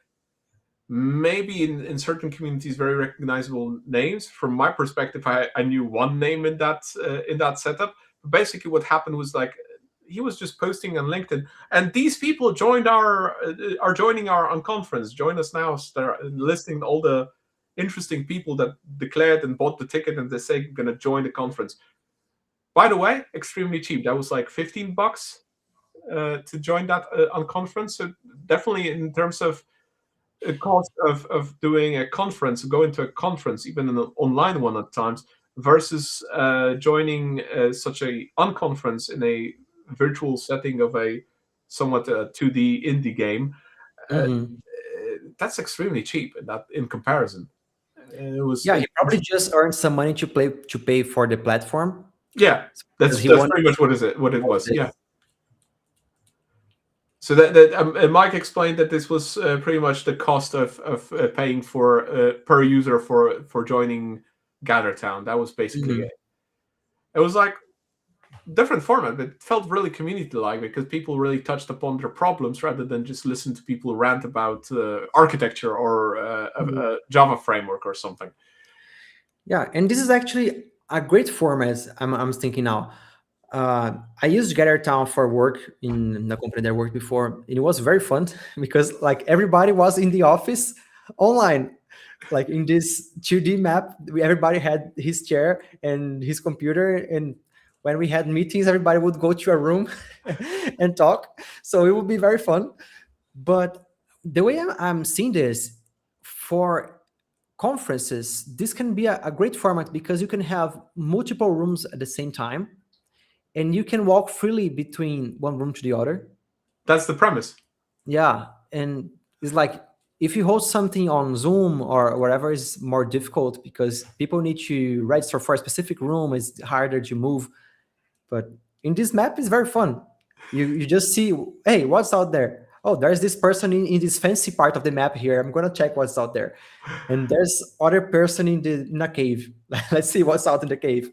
S1: maybe in certain communities very recognizable names. From my perspective, I knew one name in that setup. But basically what happened was like he was just posting on LinkedIn, and these people joined our are joining our unconference. Join us now. So they're listing all the interesting people that declared and bought the ticket, and they say going to join the conference. By the way, extremely cheap. That was like $15 to join that unconference. So definitely in terms of cost of doing a conference, going to a conference, even an online one at times, versus joining such a unconference in a virtual setting of a somewhat 2D indie game. Uh,
S2: Hmm.
S1: that's extremely cheap in comparison. It was
S2: Yeah, he probably just earned some money to pay for the platform
S1: yeah.
S2: because he
S1: That's
S2: wanted
S1: pretty much what it
S2: all of
S1: was. Yeah.
S2: this.
S1: So Mike explained that this was pretty much the cost of paying for per user for joining GatherTown. That was basically
S2: Mhm.
S1: it. It was like different format, but it felt really community like because people really touched upon their problems rather than just listen to people rant about architecture or
S2: Mhm.
S1: a Java framework or something.
S2: Yeah, and this is actually a great format. I'm thinking now. I used GatherTown for work in the company that I worked before, and it was very fun because like everybody was in the office online, like in this 2D map. Everybody had his chair and his computer, and when we had meetings, everybody would go to a room and talk. So it would be very fun. But the way I'm seeing this for conferences, this can be a great format because you can have multiple rooms at the same time and you can walk freely between one room to the other.
S1: That's the premise.
S2: Yeah, and it's like if you host something on Zoom or whatever is more difficult because people need to register for a specific room, it's harder to move. But in this map, it's very fun. You just see, hey, what's out there? Oh, there's this person in this fancy part of the map here. I'm gonna check what's out there. And there's other person in a cave. Let's see what's out in the cave.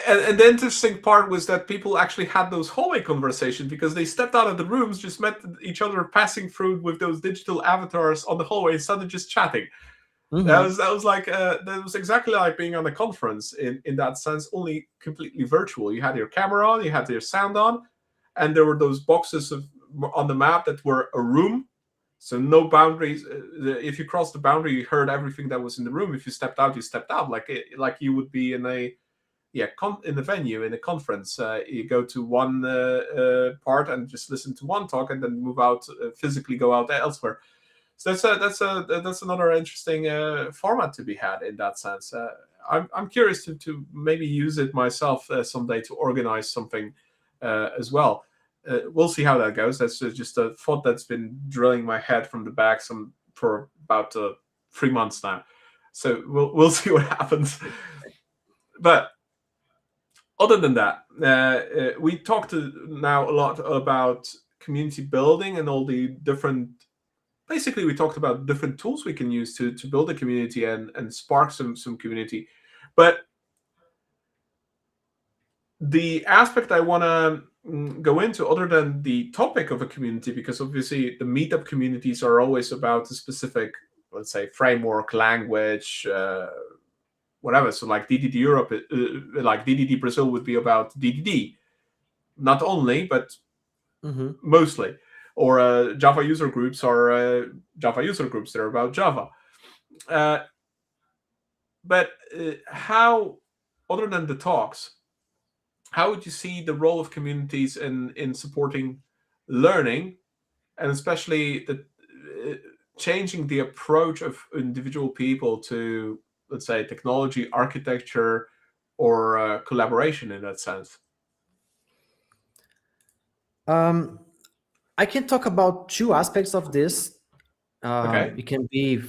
S1: And the interesting part was that people actually had those hallway conversations because they stepped out of the rooms, just met each other passing through with those digital avatars on the hallway and started just chatting.
S2: Hmm.
S1: That was exactly like being on a conference in that sense, only completely virtual. You had your camera on, you had your sound on, and there were those boxes on the map that were a room. So no boundaries. If you crossed the boundary, you heard everything that was in the room. If you stepped out, you stepped out, like you would be in a in the venue in a conference. You go to one part and just listen to one talk, and then move out physically, go out elsewhere. So that's another interesting format to be had in that sense. I'm curious to maybe use it myself someday to organize something as well. We'll see how that goes. That's just a thought that's been drilling my head from the back for about 3 months now. So we'll see what happens. But other than that, we talked now a lot about community building and all the different. Basically, we talked about different tools we can use to build a community and spark some community. But the aspect I want to go into, other than the topic of a community, because obviously the meetup communities are always about a specific, let's say, framework, language, whatever. So, like DDD Europe, like DDD Brazil would be about DDD, not only, but
S2: Hmm.
S1: mostly. Or Java user groups are Java user groups. They're about Java. Uh, but how, other than the talks, how would you see the role of communities in supporting learning, and especially the uh, changing the approach of individual people to, let's say, technology, architecture, or collaboration in that sense?
S2: Um, I can talk about two aspects of this.
S1: Okay.
S2: It can be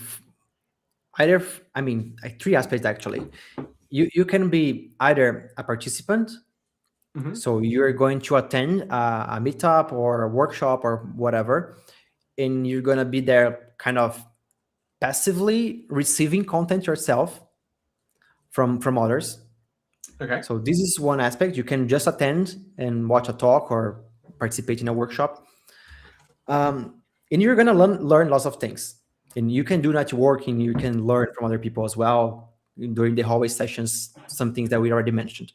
S2: I mean, like three aspects actually. You can be either a participant,
S1: Hmm.
S2: so you're going to attend a meetup or a workshop or whatever, and you're gonna be there kind of passively receiving content yourself from others.
S1: Okay.
S2: So this is one aspect. You can just attend and watch a talk or participate in a workshop. And you're gonna learn lots of things. And you can do networking. You can learn from other people as well during the hallway sessions. Some things that we already mentioned.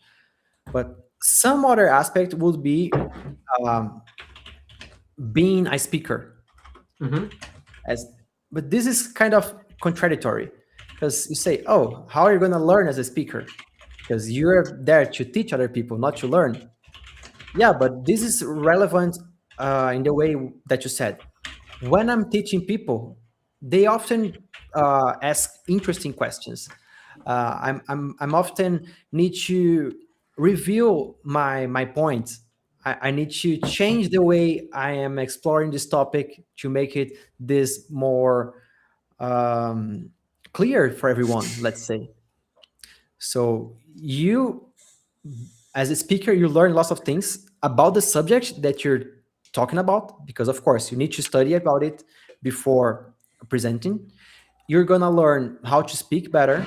S2: But some other aspect would be um, being a speaker.
S1: Hmm.
S2: As but this is kind of contradictory because you say, "Oh, how are you going to learn as a speaker?" Because you're there to teach other people, not to learn. Yeah, but this is relevant in the way that you said. When I'm teaching people, they often ask interesting questions. I'm often need to reveal my points. I need to change the way I am exploring this topic to make it this more um, clear for everyone. Let's say. So you, as a speaker, you learn lots of things about the subject that you're talking about, because of course you need to study about it before presenting. You're gonna learn how to speak better.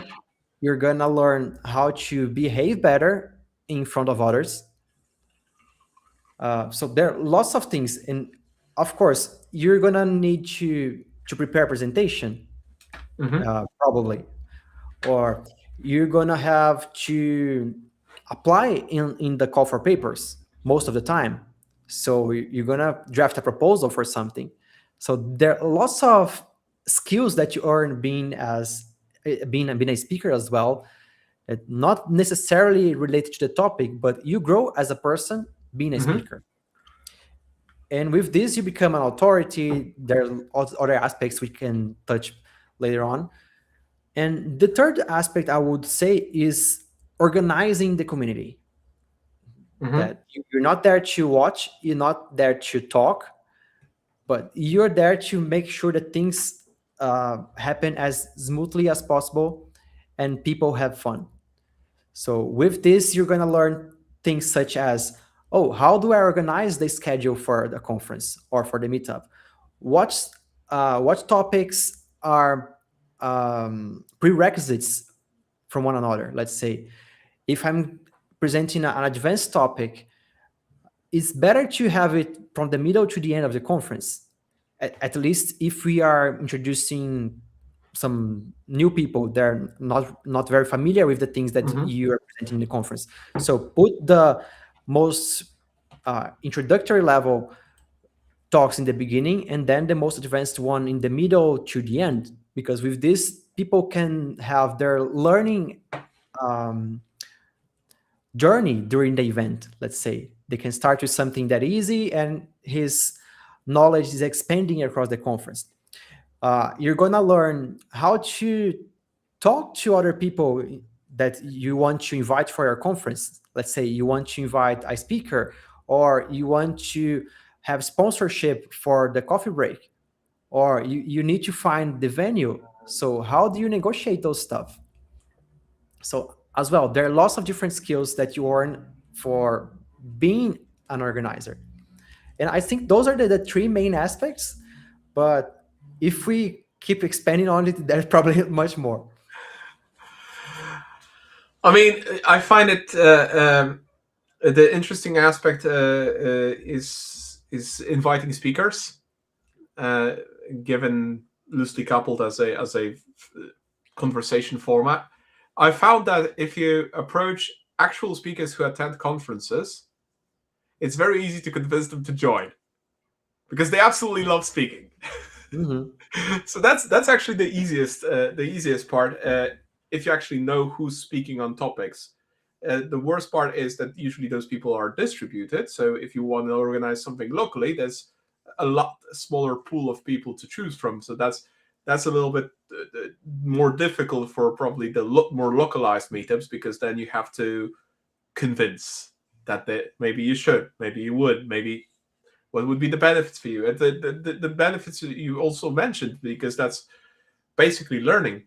S2: You're gonna learn how to behave better in front of others. So there are lots of things, and of course you're gonna need to prepare a presentation,
S1: Hmm.
S2: probably, or you're gonna have to apply in the call for papers most of the time. So you're gonna draft a proposal for something. So there are lots of skills that you earn being a speaker as well, not necessarily related to the topic, but you grow as a person being a
S1: Hmm.
S2: speaker. And with this, you become an authority. There are other aspects we can touch later on. And the third aspect I would say is organizing the community.
S1: Hmm.
S2: That you're not there to watch, you're not there to talk, but you're there to make sure that things happen as smoothly as possible and people have fun. So with this, you're going to learn things such as, oh, how do I organize the schedule for the conference or for the meetup? What topics are prerequisites from one another? Let's say if I'm presenting an advanced topic, it's better to have it from the middle to the end of the conference. At least if we are introducing some new people, they're not very familiar with the things that
S1: Hmm.
S2: you are presenting in the conference. So put the most introductory level talks in the beginning, and then the most advanced one in the middle to the end. Because with this, people can have their learning um, journey during the event. Let's say they can start with something that easy, and his knowledge is expanding across the conference. You're gonna learn how to talk to other people that you want to invite for your conference. Let's say you want to invite a speaker, or you want to have sponsorship for the coffee break, or you need to find the venue. So how do you negotiate those stuff? So as well, there are lots of different skills that you earn for being an organizer. And I think those are the three main aspects. But if we keep expanding on it, there's probably much more.
S1: I mean, I find it the interesting aspect is inviting speakers, uh, given loosely coupled as a conversation format. I found that if you approach actual speakers who attend conferences, it's very easy to convince them to join because they absolutely love speaking.
S2: Mhm.
S1: So that's actually the easiest part. If you actually know who's speaking on topics. The worst part is that usually those people are distributed. So if you want to organize something locally, there's a lot smaller pool of people to choose from. So that's a little bit more difficult for probably the more localized meetups because then you have to convince that maybe you should, maybe you would, maybe what would be the benefits for you, and the benefits that you also mentioned because that's basically learning.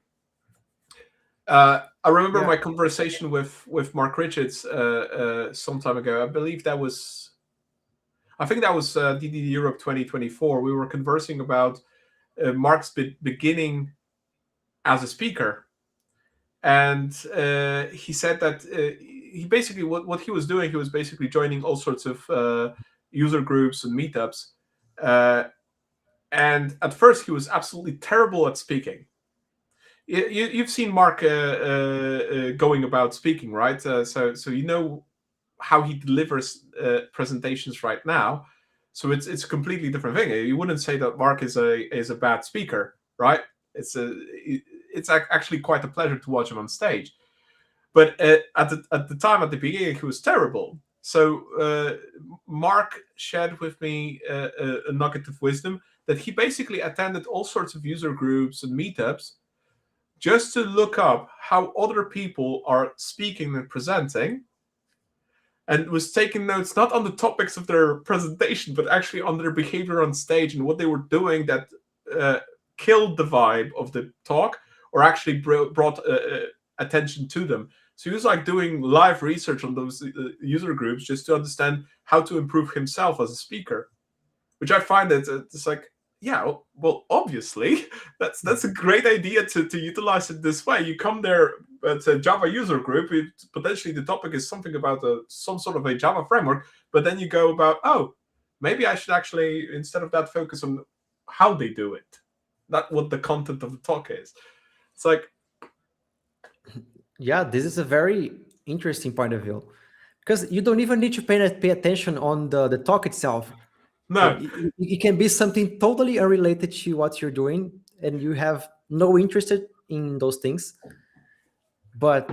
S1: I remember
S2: Yeah.
S1: my conversation with Mark Richards some time ago. I think that was DD Europe 2024. We were conversing about Mark's beginning as a speaker, and he said that he basically what he was doing, he was basically joining all sorts of user groups and meetups. Uh, and at first, he was absolutely terrible at speaking. You've seen Mark going about speaking, right? So you know how he delivers presentations right now. So it's a completely different thing. You wouldn't say that Mark is a bad speaker, right? It's a it's actually quite a pleasure to watch him on stage. But at the time at the beginning, he was terrible. So Mark shared with me a nugget of wisdom that he basically attended all sorts of user groups and meetups just to look up how other people are speaking and presenting, and was taking notes not on the topics of their presentation, but actually on their behavior on stage and what they were doing that uh, killed the vibe of the talk or actually brought attention to them. So he was like doing live research on those user groups just to understand how to improve himself as a speaker, which I find that it's like, yeah, well, obviously, that's a great idea to utilize it this way. You come there, it's a Java user group. Potentially, the topic is something about some sort of a Java framework, but then you go about, oh, maybe I should actually, instead of that, focus on how they do it, not what the content of the talk is. It's like,
S2: Yeah, this is a very interesting point of view, because you don't even need to pay attention on the talk itself. So
S1: no,
S2: it can be something totally unrelated to what you're doing, and you have no interest in those things, but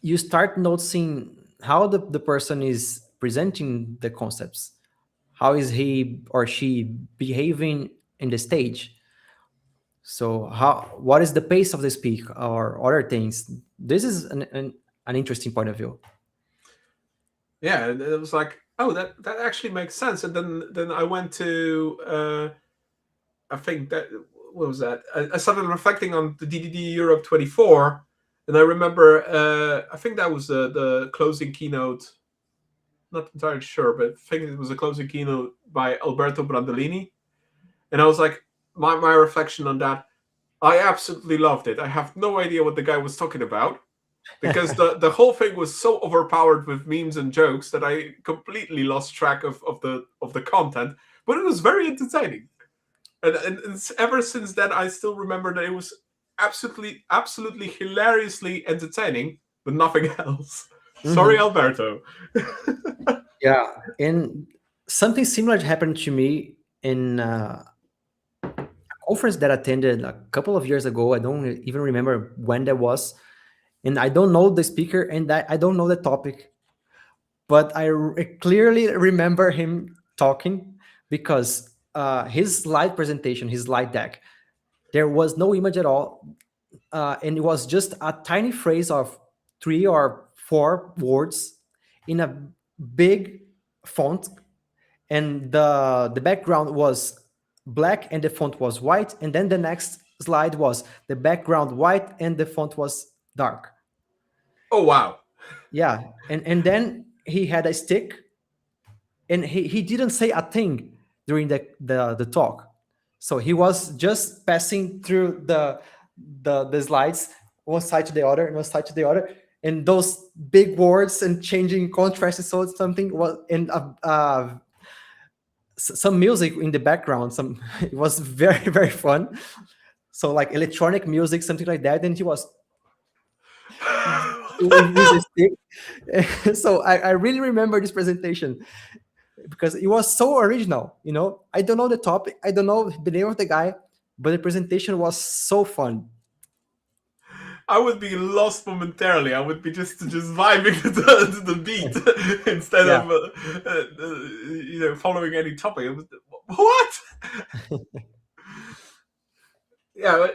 S2: you start noticing how the person is presenting the concepts. How is he or she behaving in the stage? So what is the pace of the speak or other things? This is an interesting point of view.
S1: yeah, and it was like, oh, that actually makes sense. And then I went to I think that what was that? I started reflecting on the DDD Europe 24, and I remember I think that was the closing keynote. Not entirely sure, but I think it was a closing keynote by Alberto Brandolini, and I was like, my reflection on that. I absolutely loved it. I have no idea what the guy was talking about because the whole thing was so overpowered with memes and jokes that I completely lost track of the content. But it was very entertaining. And ever since then, I still remember that it was absolutely hilariously entertaining, but nothing else. Sorry,
S2: Mhm.
S1: Alberto.
S2: Yeah, and something similar happened to me in a conference that I attended a couple of years ago. I don't even remember when that was, and I don't know the speaker, and I don't know the topic, but clearly remember him talking, because his slide presentation, his slide deck, there was no image at all, and it was just a tiny phrase of 3 or 4 words in a big font, and the background was black and the font was white, and then the next slide was the background white and the font was dark.
S1: Oh wow.
S2: Yeah, and then he had a stick, and he didn't say a thing during the talk. So he was just passing through the slides, one side to the other and one side to the other, and those big words and changing contrast. So something was in some music in the background. Some It was very very fun. So like electronic music, something like that. And he was with a stick. So I really remember this presentation, because it was so original. I don't know the topic, I don't know the name of the guy, but the presentation was so fun.
S1: I would be lost momentarily. I would be just vibing to the beat instead
S2: Yeah.
S1: of following any topic. It was, what? Yeah,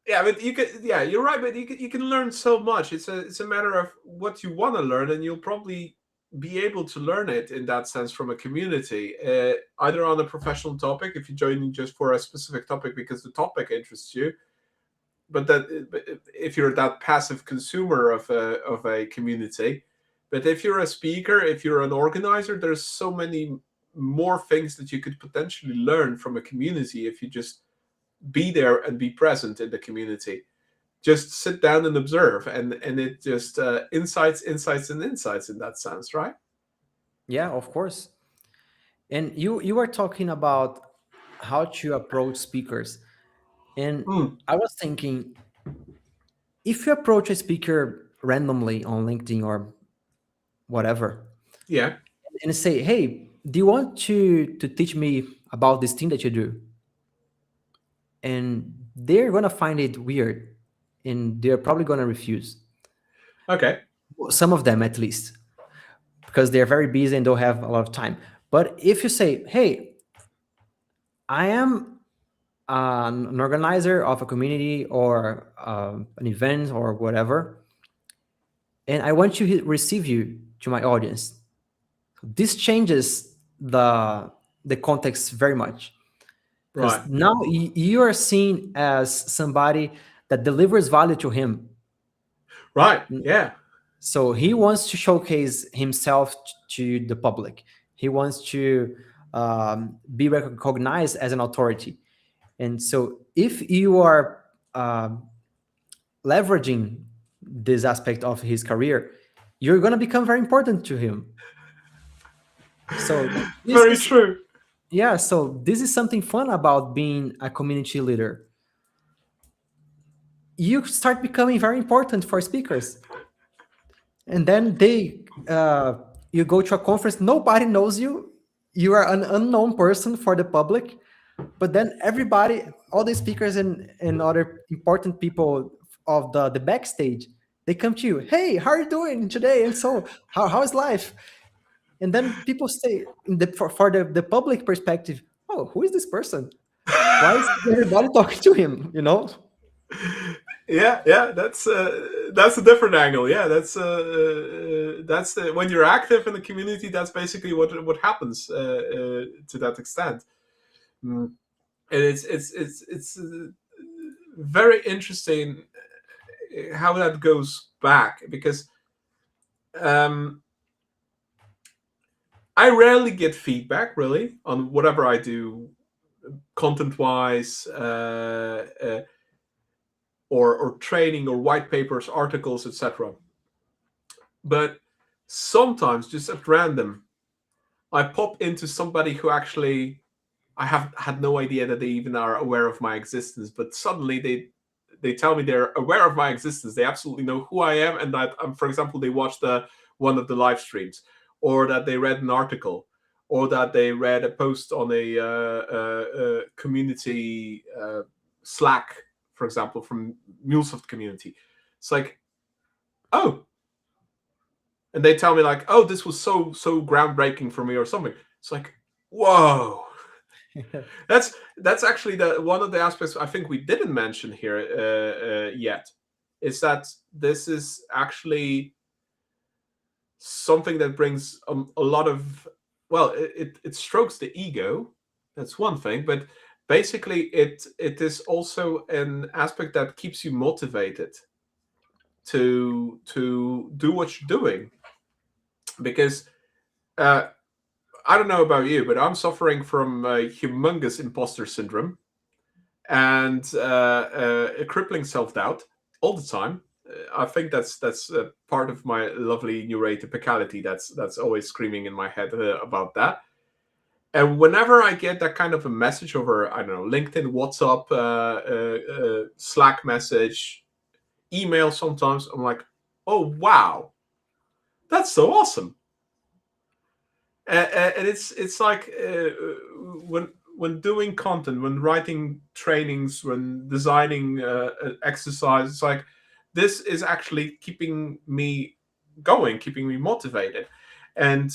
S1: yeah, but you can. Yeah, you're right. But you can learn so much. It's a matter of what you want to learn, and you'll probably be able to learn it in that sense from a community, either on a professional topic if you're joining just for a specific topic because the topic interests you, but if you're that passive consumer of a community. But if you're a speaker, if you're an organizer, there's so many more things that you could potentially learn from a community if you just be there and be present in the community. Just sit down and observe, and it just insights and insights in that sense, right?
S2: Yeah, of course. And you were talking about how to approach speakers, and
S1: Mm,
S2: I was thinking, if you approach a speaker randomly on LinkedIn or whatever,
S1: yeah.
S2: and say, hey, do you want to teach me about this thing that you do? And they're gonna find it weird, and they're probably gonna refuse.
S1: Okay.
S2: Some of them, at least. because they're very busy and don't have a lot of time. But if you say, hey, I am an organizer of a community or an event or whatever, and I want to receive you to my audience. This changes the context very much,
S1: Right.
S2: because now you are seen as somebody that delivers value to him.
S1: Right. Yeah.
S2: So he wants to showcase himself to the public. He wants to be recognized as an authority. And so if you are leveraging this aspect of his career, you're going to become very important to him. So this
S1: Very
S2: is,
S1: true.
S2: yeah, so this is something fun about being a community leader. You start becoming very important for speakers, and then you go to a conference, nobody knows you, you are an unknown person for the public, but then everybody, all the speakers and other important people of the backstage, they come to you, hey, how are you doing today, and so how's life? And then people say, for the public perspective, oh, who is this person? Why is everybody talking to him, you know?
S1: Yeah, yeah, that's a different angle. Yeah, that's when you're active in the community. That's basically what happens to that extent. Mm. And it's very interesting how that goes back, because um, I rarely get feedback really on whatever I do, content wise, or training or white papers, articles, etc. But sometimes, just at random, I pop into somebody who actually I have had no idea that they even are aware of my existence, but suddenly they tell me they're aware of my existence. They absolutely know who I am, and that, for example, they watched one of the live streams, or that they read an article, or that they read a post on a community Slack, for example, from MuleSoft community. It's like, oh, and they tell me like, oh, this was so groundbreaking for me or something. It's like, whoa. That's actually the one of the aspects I think we didn't mention here yet, is that this is actually something that brings a lot of, well, it strokes the ego. That's one thing, but basically it is also an aspect that keeps you motivated to do what you're doing, because I don't know about you, but I'm suffering from humongous imposter syndrome and a crippling self doubt all the time. I think that's part of my lovely neurotypicality that's always screaming in my head about that. And whenever I get that kind of a message over, I don't know, LinkedIn, WhatsApp, Slack message, email, sometimes I'm like, oh wow, that's so awesome. And it's like when doing content, when writing trainings, when designing exercise, it's like this is actually keeping me going, keeping me motivated. And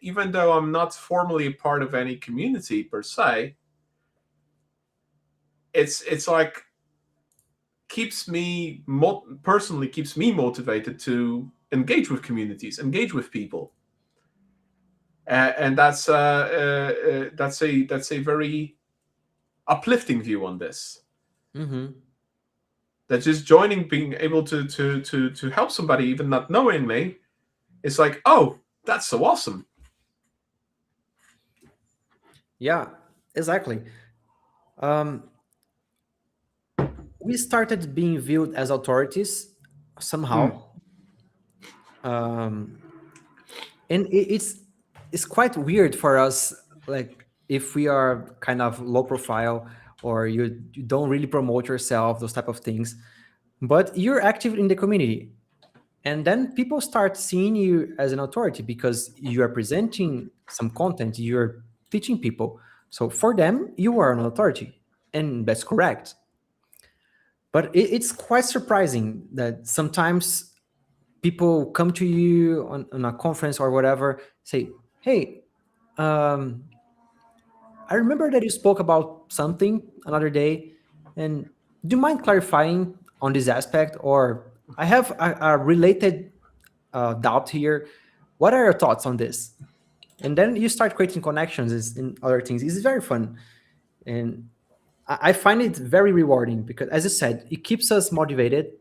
S1: even though I'm not formally a part of any community per se, it's like keeps me personally keeps me motivated to engage with communities, engage with people. And that's a very uplifting view on this.
S2: Mm-hmm.
S1: That just joining, being able to help somebody even not knowingly, it's like, oh, that's so awesome.
S2: Yeah, exactly. um, we started being viewed as authorities
S1: Hmm.
S2: somehow, um, and it's quite weird for us, like if we are kind of low profile, or you don't really promote yourself, those type of things, but you're active in the community, and then people start seeing you as an authority because you are presenting some content, you're teaching people, so for them you are an authority, and that's correct. But it's quite surprising that sometimes people come to you on a conference or whatever, say, hey, um, I remember that you spoke about something another day, and do you mind clarifying on this aspect? Or I have a related doubt here. What are your thoughts on this? And then you start creating connections in other things. It's very fun, and I find it very rewarding because, as you said, it keeps us motivated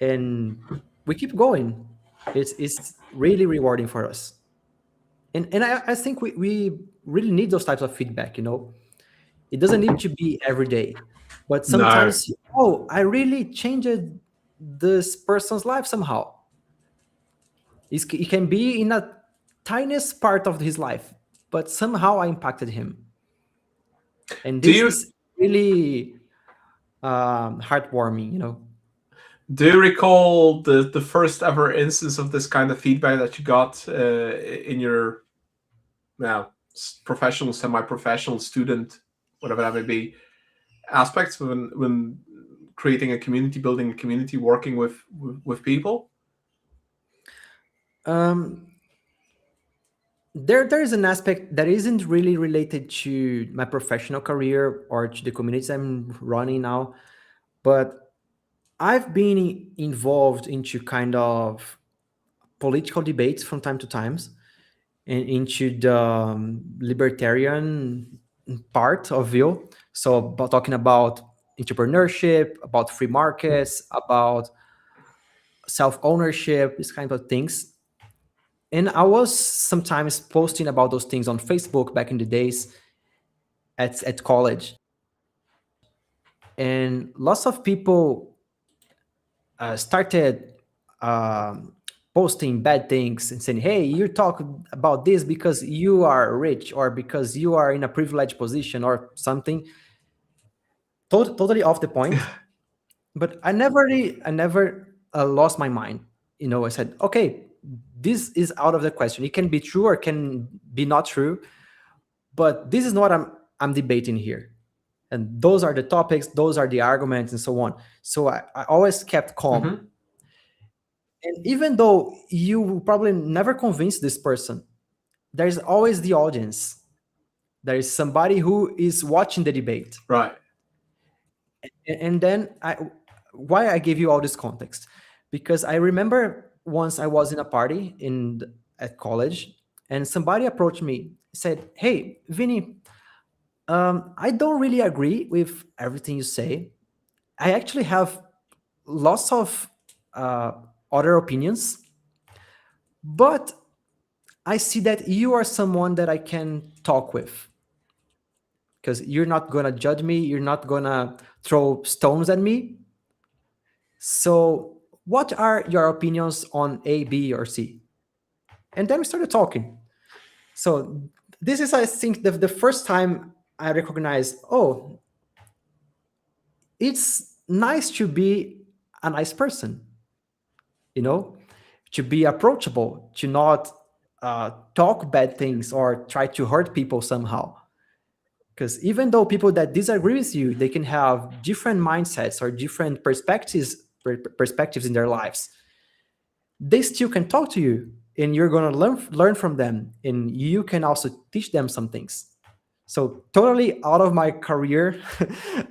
S2: and we keep going. It's really rewarding for us, and I think we really need those types of feedback. It doesn't need to be every day, but
S1: No.
S2: sometimes, oh, I really changed this person's life somehow. It can be in a tiniest part of his life, but somehow I impacted him, and
S1: Do
S2: this
S1: you
S2: is really heartwarming.
S1: do you recall the first ever instance of this kind of feedback that you got in your now professional, semi-professional, student, whatever that may be, aspects when creating a community, building a community, working with people?
S2: Um, there is an aspect that isn't really related to my professional career or to the communities I'm running now, but I've been involved into kind of political debates from time to times and into the libertarian part of view. So talking about entrepreneurship, about free markets, about self-ownership, these kind of things. And I was sometimes posting about those things on Facebook back in the days at college. And lots of people started um, posting bad things and saying, hey, you talk about this because you are rich or because you are in a privileged position or something. Totally off the point. But I never lost my mind. I said, okay, this is out of the question. It can be true or can be not true, but this is not what I'm debating here. And those are the topics, those are the arguments, and so on. So I always kept calm.
S1: Hmm.
S2: And even though you will probably never convince this person, there's always the audience. There is somebody who is watching the debate.
S1: Right.
S2: And then why I gave you all this context? Because I remember once I was in a party at college, and somebody approached me, said, hey, Vinny, I don't really agree with everything you say. I actually have lots of uh, other opinions, but I see that you are someone that I can talk with because you're not going to judge me. You're not going to throw stones at me. So, what are your opinions on A, B, or C? And then we started talking. So, this is, I think, the first time I recognized, oh, it's nice to be a nice person, you know, to be approachable, to not talk bad things or try to hurt people somehow. Because even though people that disagree with you, they can have different mindsets or different perspectives in their lives, they still can talk to you and you're going to learn from them, and you can also teach them some things. So totally out of my career,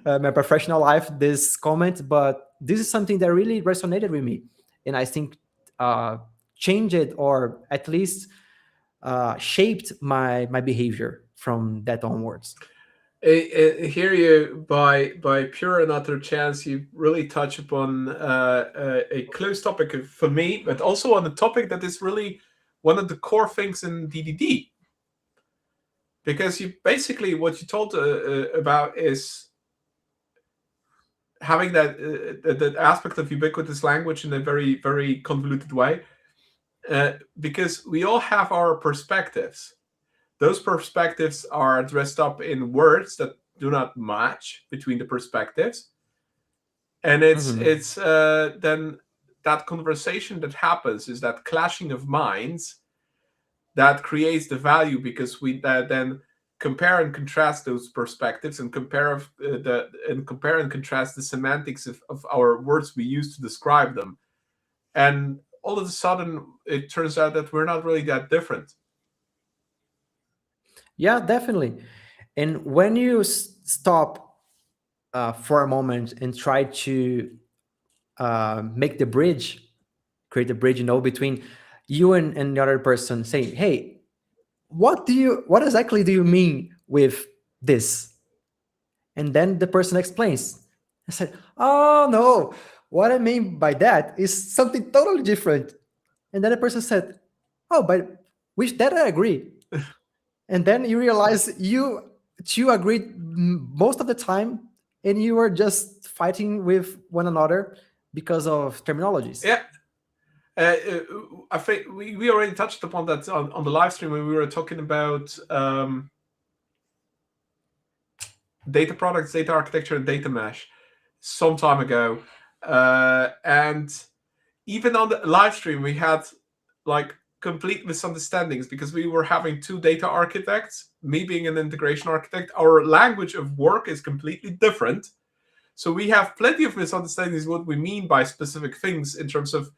S2: my professional life, this comment, but this is something that really resonated with me, and I think uh, changed it, or at least shaped my behavior from that onwards.
S1: Here you by pure and utter chance you really touch upon a close topic for me, but also on a topic that is really one of the core things in DDD, because you basically what you told about is having that aspect of ubiquitous language in a very very convoluted way, because we all have our perspectives. Those perspectives are dressed up in words that do not match between the perspectives, and
S2: Mhm.
S1: it's then that conversation that happens is that clashing of minds that creates the value, because we then compare and contrast those perspectives and compare and contrast the semantics of our words we use to describe them, And all of a sudden, it turns out that we're not really that different.
S2: Yeah, definitely. And when you stop for a moment and try to make the bridge, create a bridge, between you and the other person, saying, "Hey, what exactly do you mean with this?" And then the person explains. I said, "Oh no, what I mean by that is something totally different." And then the person said, "Oh, but with that I agree." And then you realize you two agreed most of the time, and you were just fighting with one another because of terminologies.
S1: Yeah. I think we already touched upon that on the live stream when we were talking about data products, data architecture, and data mesh some time ago. And even on the live stream, we had like complete misunderstandings because we were having two data architects, me being an integration architect. Our language of work is completely different. So we have plenty of misunderstandings what we mean by specific things in terms of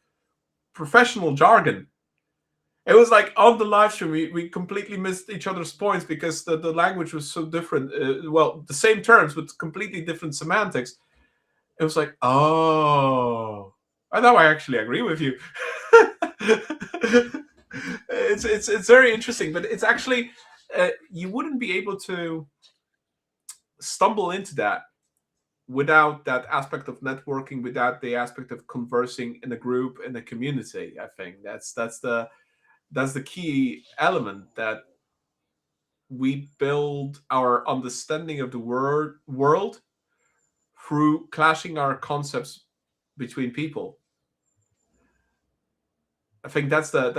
S1: professional jargon. It was like on the live stream, we completely missed each other's points because the language was so different. Well, the same terms with completely different semantics. It was like, oh, I know I actually agree with you. It's very interesting, but it's actually you wouldn't be able to stumble into that without that aspect of networking, without the aspect of conversing in a group in a community. I think that's the key element that we build our understanding of the world through clashing our concepts between people. I think that's the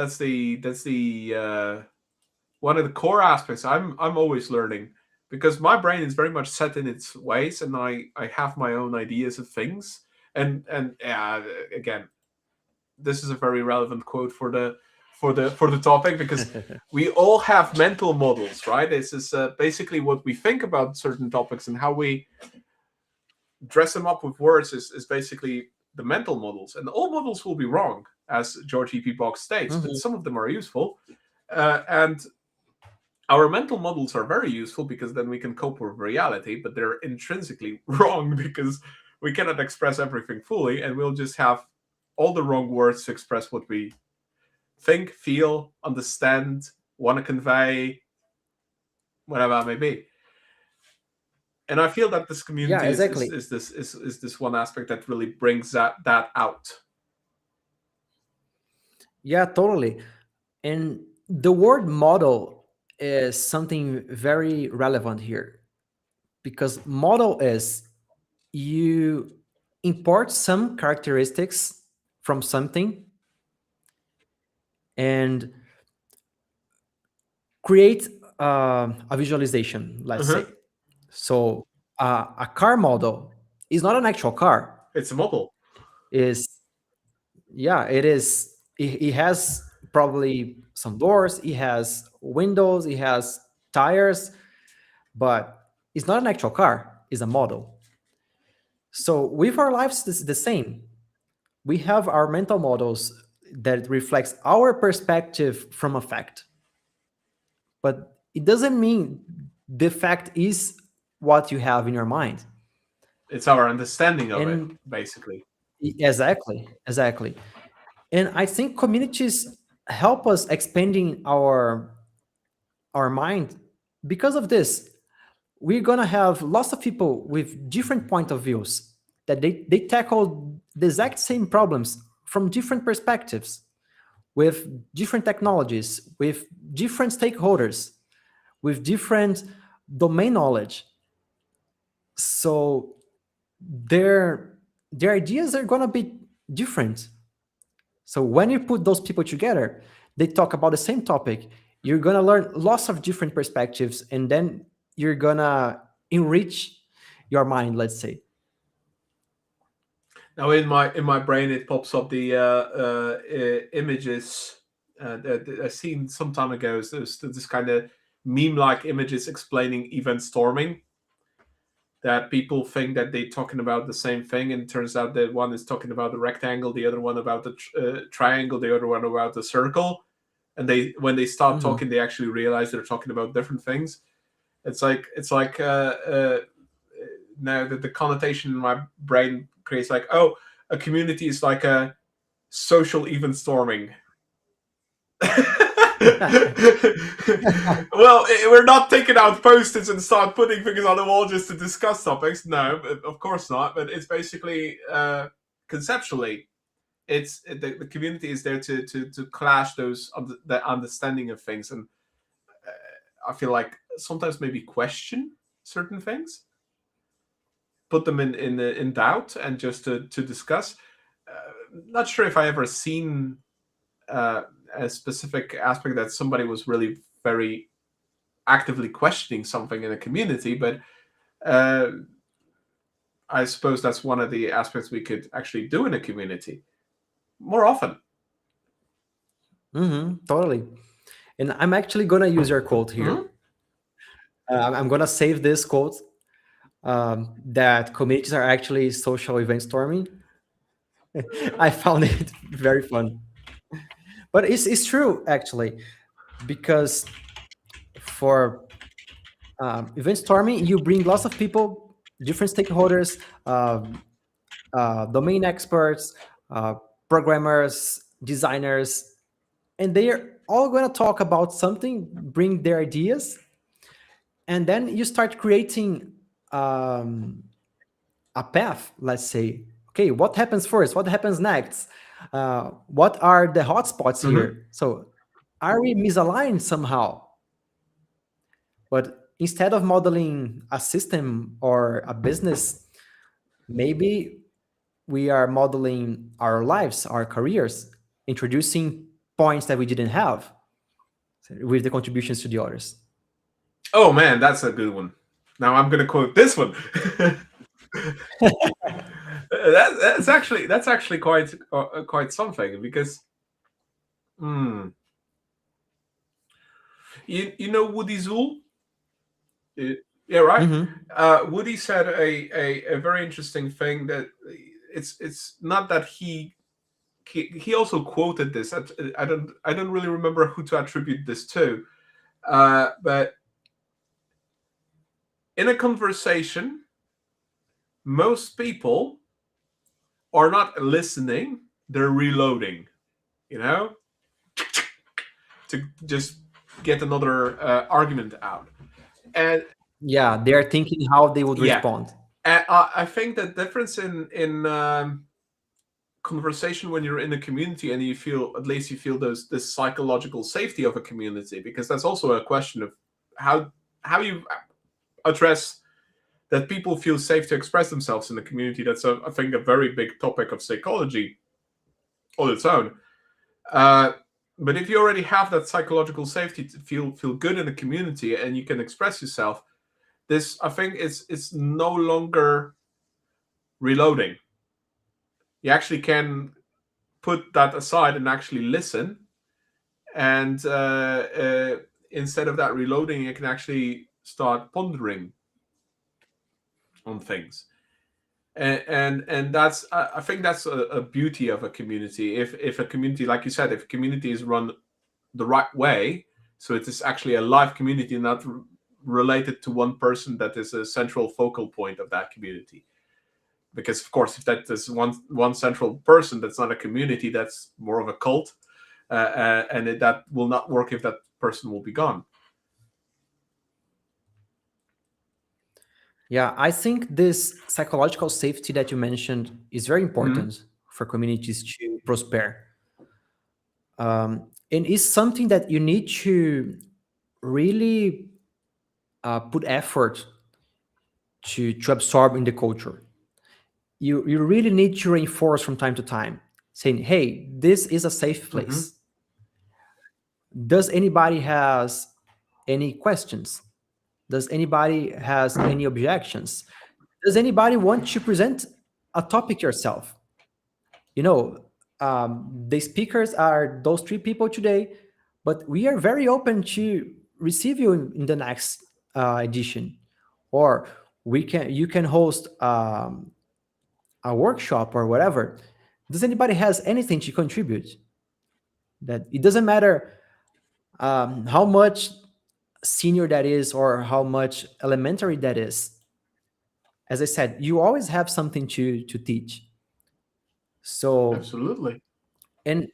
S1: one of the core aspects. I'm always learning because my brain is very much set in its ways, and I have my own ideas of things. And again, this is a very relevant quote for the topic because we all have mental models, right? This is basically what we think about certain topics and how we dress them up with words is basically the mental models. And all models will be wrong, as George E.P. Box states, but
S2: Mhm.
S1: some of them are useful. And our mental models are very useful because then we can cope with reality, but they're intrinsically wrong because we cannot express everything fully, and we'll just have all the wrong words to express what we think, feel, understand, want to convey, whatever it may be. And I feel that this
S2: Yeah,
S1: community
S2: exactly.
S1: is this one aspect that really brings that out.
S2: Yeah, totally. And the word model is something very relevant here, because model is you import some characteristics from something and create a visualization, let's
S1: Uh-huh.
S2: say. So a car model is not an actual car.
S1: It's a model.
S2: Is Yeah, it is. It has probably some doors. It has windows. It has tires, but it's not an actual car. It's a model. So with our lives, it's the same. We have our mental models that reflects our perspective from a fact, but it doesn't mean the fact is what you have in your mind.
S1: It's our understanding of it,
S2: And
S1: basically.
S2: exactly, exactly. And I think communities help us expanding our mind. Because of this, we're gonna have lots of people with different point of views that they tackle the exact same problems from different perspectives, with different technologies, with different stakeholders, with different domain knowledge. So their ideas are gonna be different. So when you put those people together, they talk about the same topic. You're gonna learn lots of different perspectives, and then you're gonna enrich your mind. Let's say.
S1: Now, in my brain, it pops up the images that I seen some time ago. So there's this kind of meme-like images explaining event storming. that people think that they're talking about the same thing, and it turns out that one is talking about the rectangle, the other one about the triangle, the other one about the circle. And they, when they start
S2: Mhm.
S1: talking, they actually realize they're talking about different things. It's like now that the connotation in my brain creates like, oh, a community is like a social even storming. Well, we're not taking out post-its and start putting things on the wall just to discuss topics. No, of course not. But it's basically conceptually, it's the community is there to clash those the understanding of things, and I feel like sometimes maybe question certain things, put them in doubt, and just to discuss. Not sure if I ever seen uh, a specific aspect that somebody was really very actively questioning something in a community, but uh, I suppose that's one of the aspects we could actually do in a community more often.
S2: Totally. And I'm actually gonna use your quote
S1: Mm-hmm.
S2: here. I'm gonna save this quote, that communities are actually social event storming. I found it very fun, but it's true actually, because for event storming, you bring lots of people, different stakeholders, domain experts, uh, programmers, designers, and they're all going to talk about something, bring their ideas, and then you start creating um, a path. Let's say, okay, what happens first? What happens next? What are the hotspots
S1: Mm-hmm.
S2: here? So, are we misaligned somehow? But instead of modeling a system or a business, maybe we are modeling our lives, our careers, introducing points that we didn't have with the contributions to the others.
S1: Oh man, that's a good one. Now I'm going to quote this one. That's actually quite something, because hmm, you know Woody Zool. Yeah, right.
S2: Mm-hmm.
S1: Woody said a very interesting thing, that it's not that he also quoted this. I don't really remember who to attribute this to, but in a conversation, most people are not listening; they're reloading. You know, to just get another argument out. And
S2: Yeah, they are thinking how they would
S1: yeah,
S2: respond.
S1: and I think the difference in conversation when you're in a community, and you feel, at least you feel those this psychological safety of a community, because that's also a question of how you address that people feel safe to express themselves in the community. That's I think a very big topic of psychology on its own. Uh, but if you already have that psychological safety to feel good in a community, and you can express yourself, this, I think, it's no longer reloading. You actually can put that aside and actually listen, and instead of that reloading, you can actually start pondering on things. And that's, I think that's a beauty of a community. If a community, like you said, if a community is run the right way, so it is actually a live community, not related to one person that is a central focal point of that community. Because of course, if that is one central person, that's not a community, that's more of a cult, and that will not work if that person will be gone.
S2: Yeah, I think this psychological safety that you mentioned is very
S1: Mm-hmm.
S2: important for communities to prosper. And it's something that you need to really put effort to absorb in the culture. You really need to reinforce from time to time, saying, hey, this is a safe
S1: Mm-hmm.
S2: place. Does anybody has any questions? Does anybody has any objections? Does anybody want to present a topic yourself? You know, the speakers are those three people today, but we are very open to receive you in the next edition. Or We can you can host a workshop or whatever. Does anybody has anything to contribute? That it doesn't matter how much senior that is or how much elementary that is. As I said, you always have something to teach. So
S1: Absolutely.
S2: and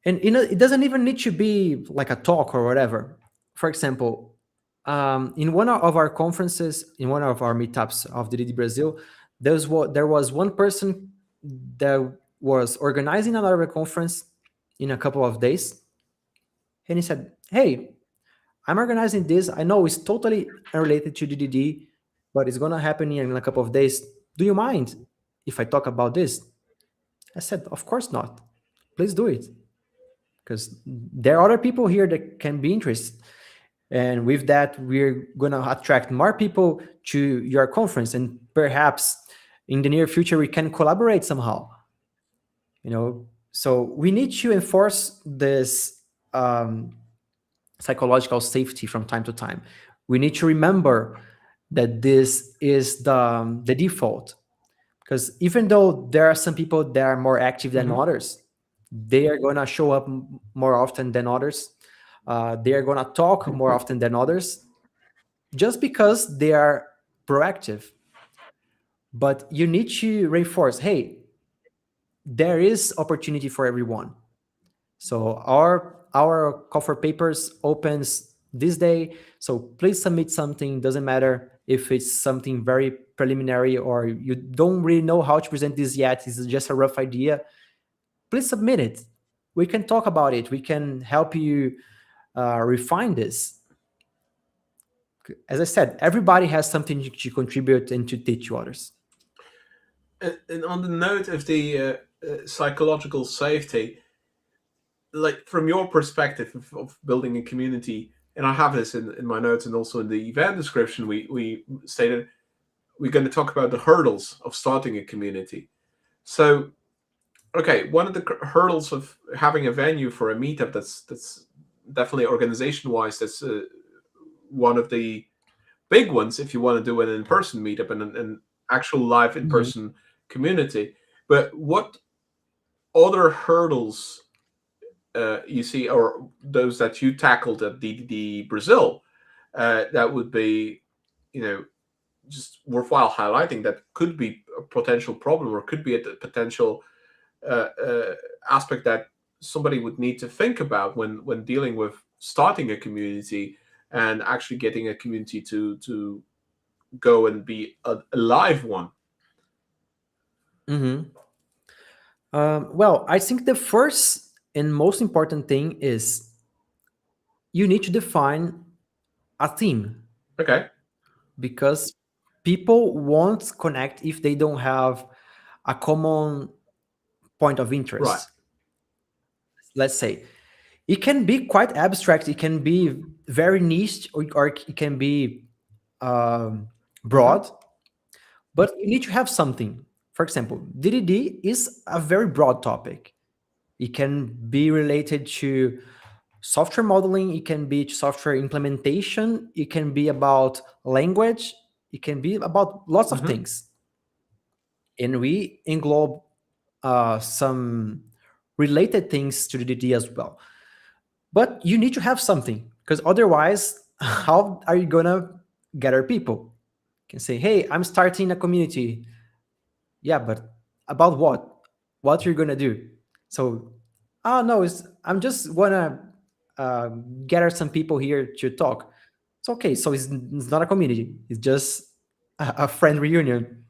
S2: and it doesn't even need to be like a talk or whatever. For example, in one of our conferences, in one of our meetups of the DD Brazil, there was one person that was organizing another conference in a couple of days, and he said, "Hey, I'm organizing this. I know it's totally unrelated to DDD, but it's gonna happen in a couple of days. Do you mind if I talk about this?" I said, "Of course not. Please do it." Because there are other people here that can be interested. And with that, we're going to attract more people to your conference. And perhaps in the near future, we can collaborate somehow. So we need to enforce this psychological safety from time to time. We need to remember that this is the default. Because even though there are some people that are more active than
S1: Hmm.
S2: others, they are going to show up more often than others. They are going to talk more often than others just because they are proactive. But you need to reinforce, hey, there is opportunity for everyone. So our call for papers opens this day. So please submit something. Doesn't matter if it's something very preliminary or you don't really know how to present this yet. This is just a rough idea. Please submit it. We can talk about it. We can help you refine this. As I said, everybody has something to contribute and to teach to others.
S1: And on the note of the psychological safety, like from your perspective of building a community, and I have this in my notes and also in the event description, we stated we're going to talk about the hurdles of starting a community. So, okay, one of the hurdles of having a venue for a meetup that's definitely organization wise, that's one of the big ones if you want to do an in-person meetup and an actual live
S2: Mhm.
S1: in-person community. But what other hurdles you see, or those that you tackled at DDD Brazil, that would be, you know, just worthwhile highlighting that could be a potential problem or could be a potential uh, uh, aspect that somebody would need to think about when dealing with starting a community and actually getting a community to go and be a live one.
S2: Mhm. Well, I think the first and most important thing is you need to define a theme
S1: Okay,
S2: because people won't connect if they don't have a common point of
S1: right.
S2: interest. Let's say it can be quite abstract, it can be very niche, or it can be
S1: Hmm.
S2: broad, but you need to have something. For example, DDD is a very broad topic. It can be related to software modeling, it can be software implementation, it can be about language, it can be about lots of
S1: Hmm.
S2: things. And we englobe some related things to the DD as well. But you need to have something because otherwise, how are you gonna gather people? You can say, hey, I'm starting a community. Yeah, but about what? What you're gonna do? So, oh no, I'm just wanna uh, gather some people here to talk. It's okay. So it's not a community. It's just a friend reunion,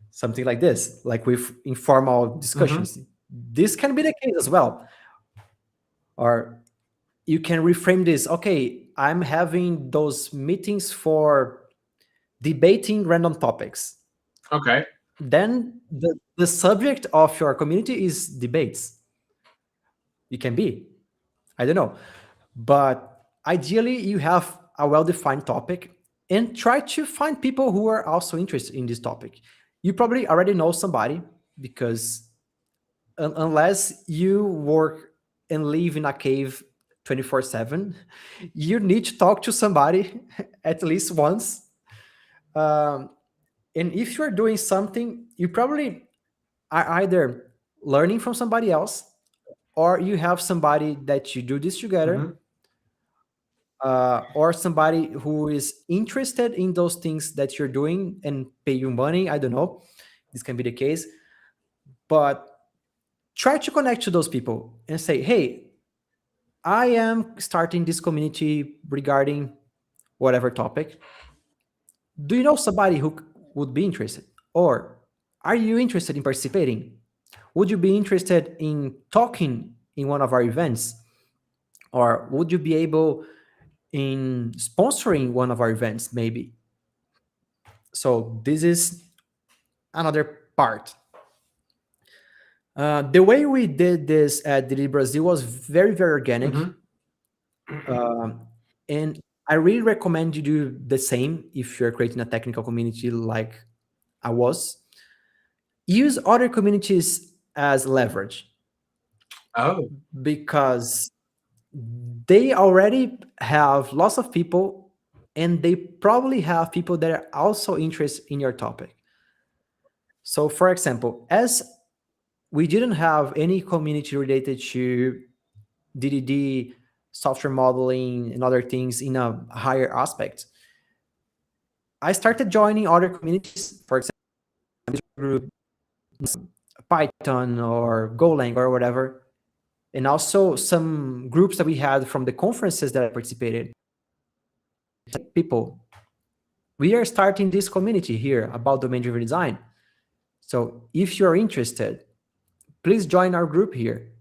S2: something like this, like with informal
S1: Hmm.
S2: discussions. This can be the case as well. Or you can reframe this. Okay, I'm having those meetings for debating random topics.
S1: Okay.
S2: Then the subject of your community is debates. It can be. I don't know. But ideally, you have a well defined topic and try to find people who are also interested in this topic. You probably already know somebody because unless you work and live in a cave 24/7, you need to talk to somebody at least once. Um, and if you're doing something, you probably are either learning from somebody else, or you have somebody that you do this together,
S1: Hmm.
S2: or somebody who is interested in those things that you're doing and pay you money. I don't know. This can be the case, but try to connect to those people and say, hey, I am starting this community regarding whatever topic. Do you know somebody who would be interested? Or are you interested in participating? Would you be interested in talking in one of our events? Or would you be able in sponsoring one of our events, maybe? So this is another part. The way we did this at Didi Brazil was very, very organic.
S1: Hmm.
S2: Um, and I really recommend you do the same if you're creating a technical community like I was. Use other communities as leverage
S1: Oh.
S2: because they already have lots of people and they probably have people that are also interested in your topic. So, for example, as we didn't have any community related to DDD, software modeling, and other things in a higher aspect, I started joining other communities, for example, group Python or Golang or whatever, and also some groups that we had from the conferences that I participated. People, we are starting this community here about domain-driven design. So if you're interested, please join our group here.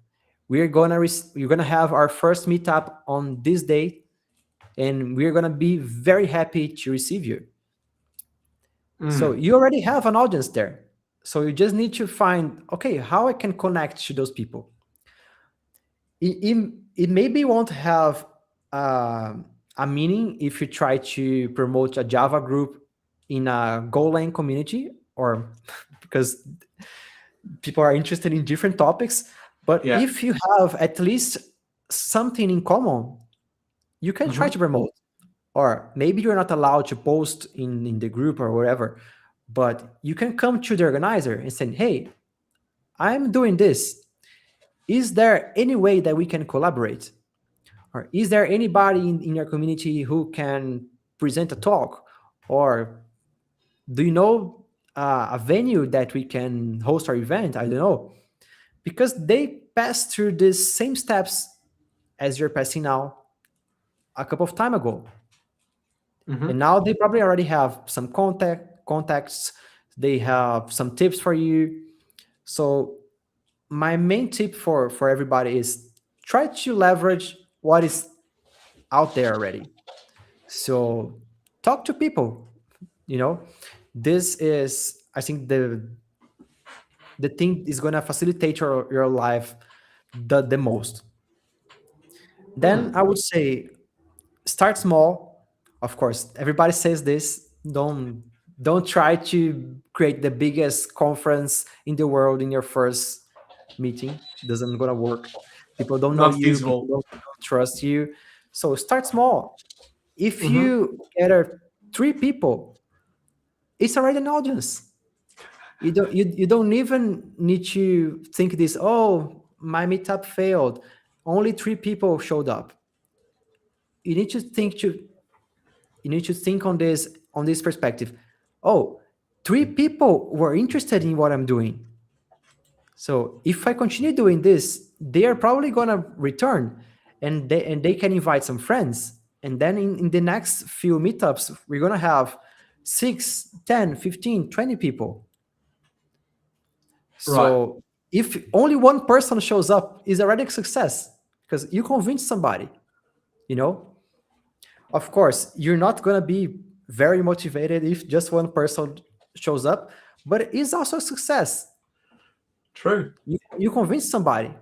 S2: We're gonna have our first meetup on this date, and we're gonna be very happy to receive you. So
S1: Mm.
S2: you already have an audience there. So you just need to find, okay, how I can connect to those people. It maybe won't have a meaning if you try to promote a Java group in a Golang community, or because people are interested in different topics. But
S1: Yeah.
S2: if you have at least something in common, you can try
S1: Hmm.
S2: to promote. Or maybe you're not allowed to post in the group or whatever, but you can come to the organizer and say, hey, I'm doing this. Is there any way that we can collaborate? Or is there anybody in your community who can present a talk? Or do you know a venue that we can host our event? I don't know. Because they pass through these same steps as you're passing now a couple of time ago. And
S1: Hmm.
S2: now they probably already have some contacts. They have some tips for you. So my main tip for everybody is try to leverage what is out there already. So talk to people, you know. This is, I think, the thing is going to facilitate your life the most. Then
S1: Mm.
S2: I would say start small. Of course, everybody says this. Don't try to create the biggest conference in the world in your first meeting. Doesn't gonna work. People don't know
S1: Not
S2: you. People
S1: feasible.
S2: don't trust you. So start small. If
S1: Hmm.
S2: you gather 3 people, it's already an audience. You don't even need to think this. Oh, my meetup failed. Only 3 people showed up. You need to think to you need to think on this perspective. Oh, 3 people were interested in what I'm doing. So if I continue doing this, they are probably gonna return, and they can invite some friends. And then in the next few meetups, we're gonna have 6, 10, 15, 20 people.
S1: Right.
S2: So if only one person shows up, is already a success because you convinced somebody, you know? Of course, you're not going to be very motivated if just one person shows up, but it's also a success.
S1: True.
S2: You convince somebody.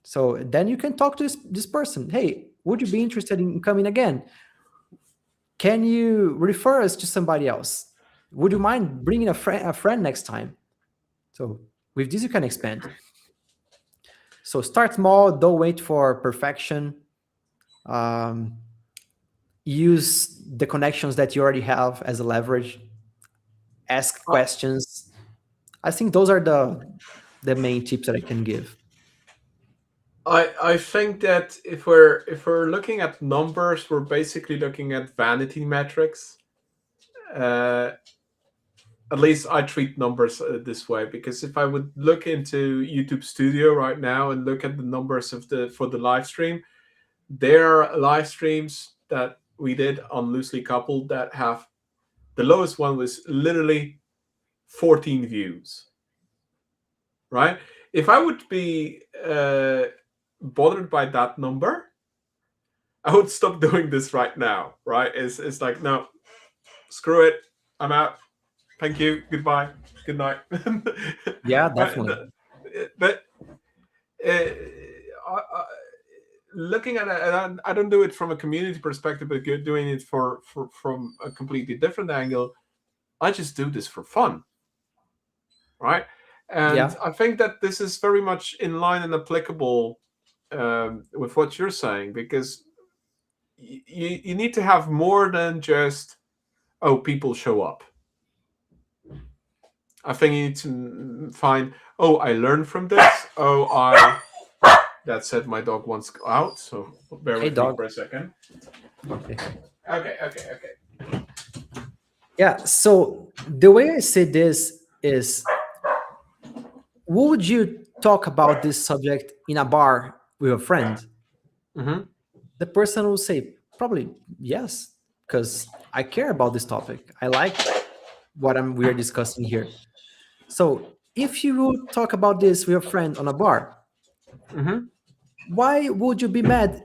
S2: So then you can talk to this person. Hey, would you be interested in coming again? Can you refer us to somebody else? Would you mind bringing a friend next time? So with this, you can expand. So start small. Don't wait for perfection. Um, use the connections that you already have as a leverage. ask
S1: I,
S2: questions. I think those are the main tips that I can give.
S1: I think that if we're looking at numbers, we're basically looking at vanity metrics. Uh, at least I treat numbers this way, because if I would look into YouTube Studio right now and look at the numbers of the for the live stream, there are live streams that we did on Loosely Coupled that have the lowest one was literally 14 views, right? If I would be bothered by that number, I would stop doing this right now, right? It's like, no, screw it, I'm out. Thank you, goodbye, good night.
S2: Yeah,
S1: Right?
S2: definitely.
S1: But looking at it, and I don't do it from a community perspective, but doing it for from a completely different angle. I just do this for fun, right? And
S2: Yeah.
S1: I think that this is very much in line and applicable with what you're saying, because you need to have more than just, oh, people show up. I think you need to find, oh, I learned from this. Oh, I that said, my dog wants out, so bear
S2: Hey,
S1: with me
S2: dog.
S1: for a second.
S2: Okay.
S1: Okay.
S2: Yeah. So the way I say this is, would you talk about this subject in a bar with a friend?
S1: Mm-hmm.
S2: The person will say, probably yes, because I care about this topic. I like what we are discussing here. So if you would talk about this with a friend on a bar,
S1: Mm-hmm.
S2: why would you be mad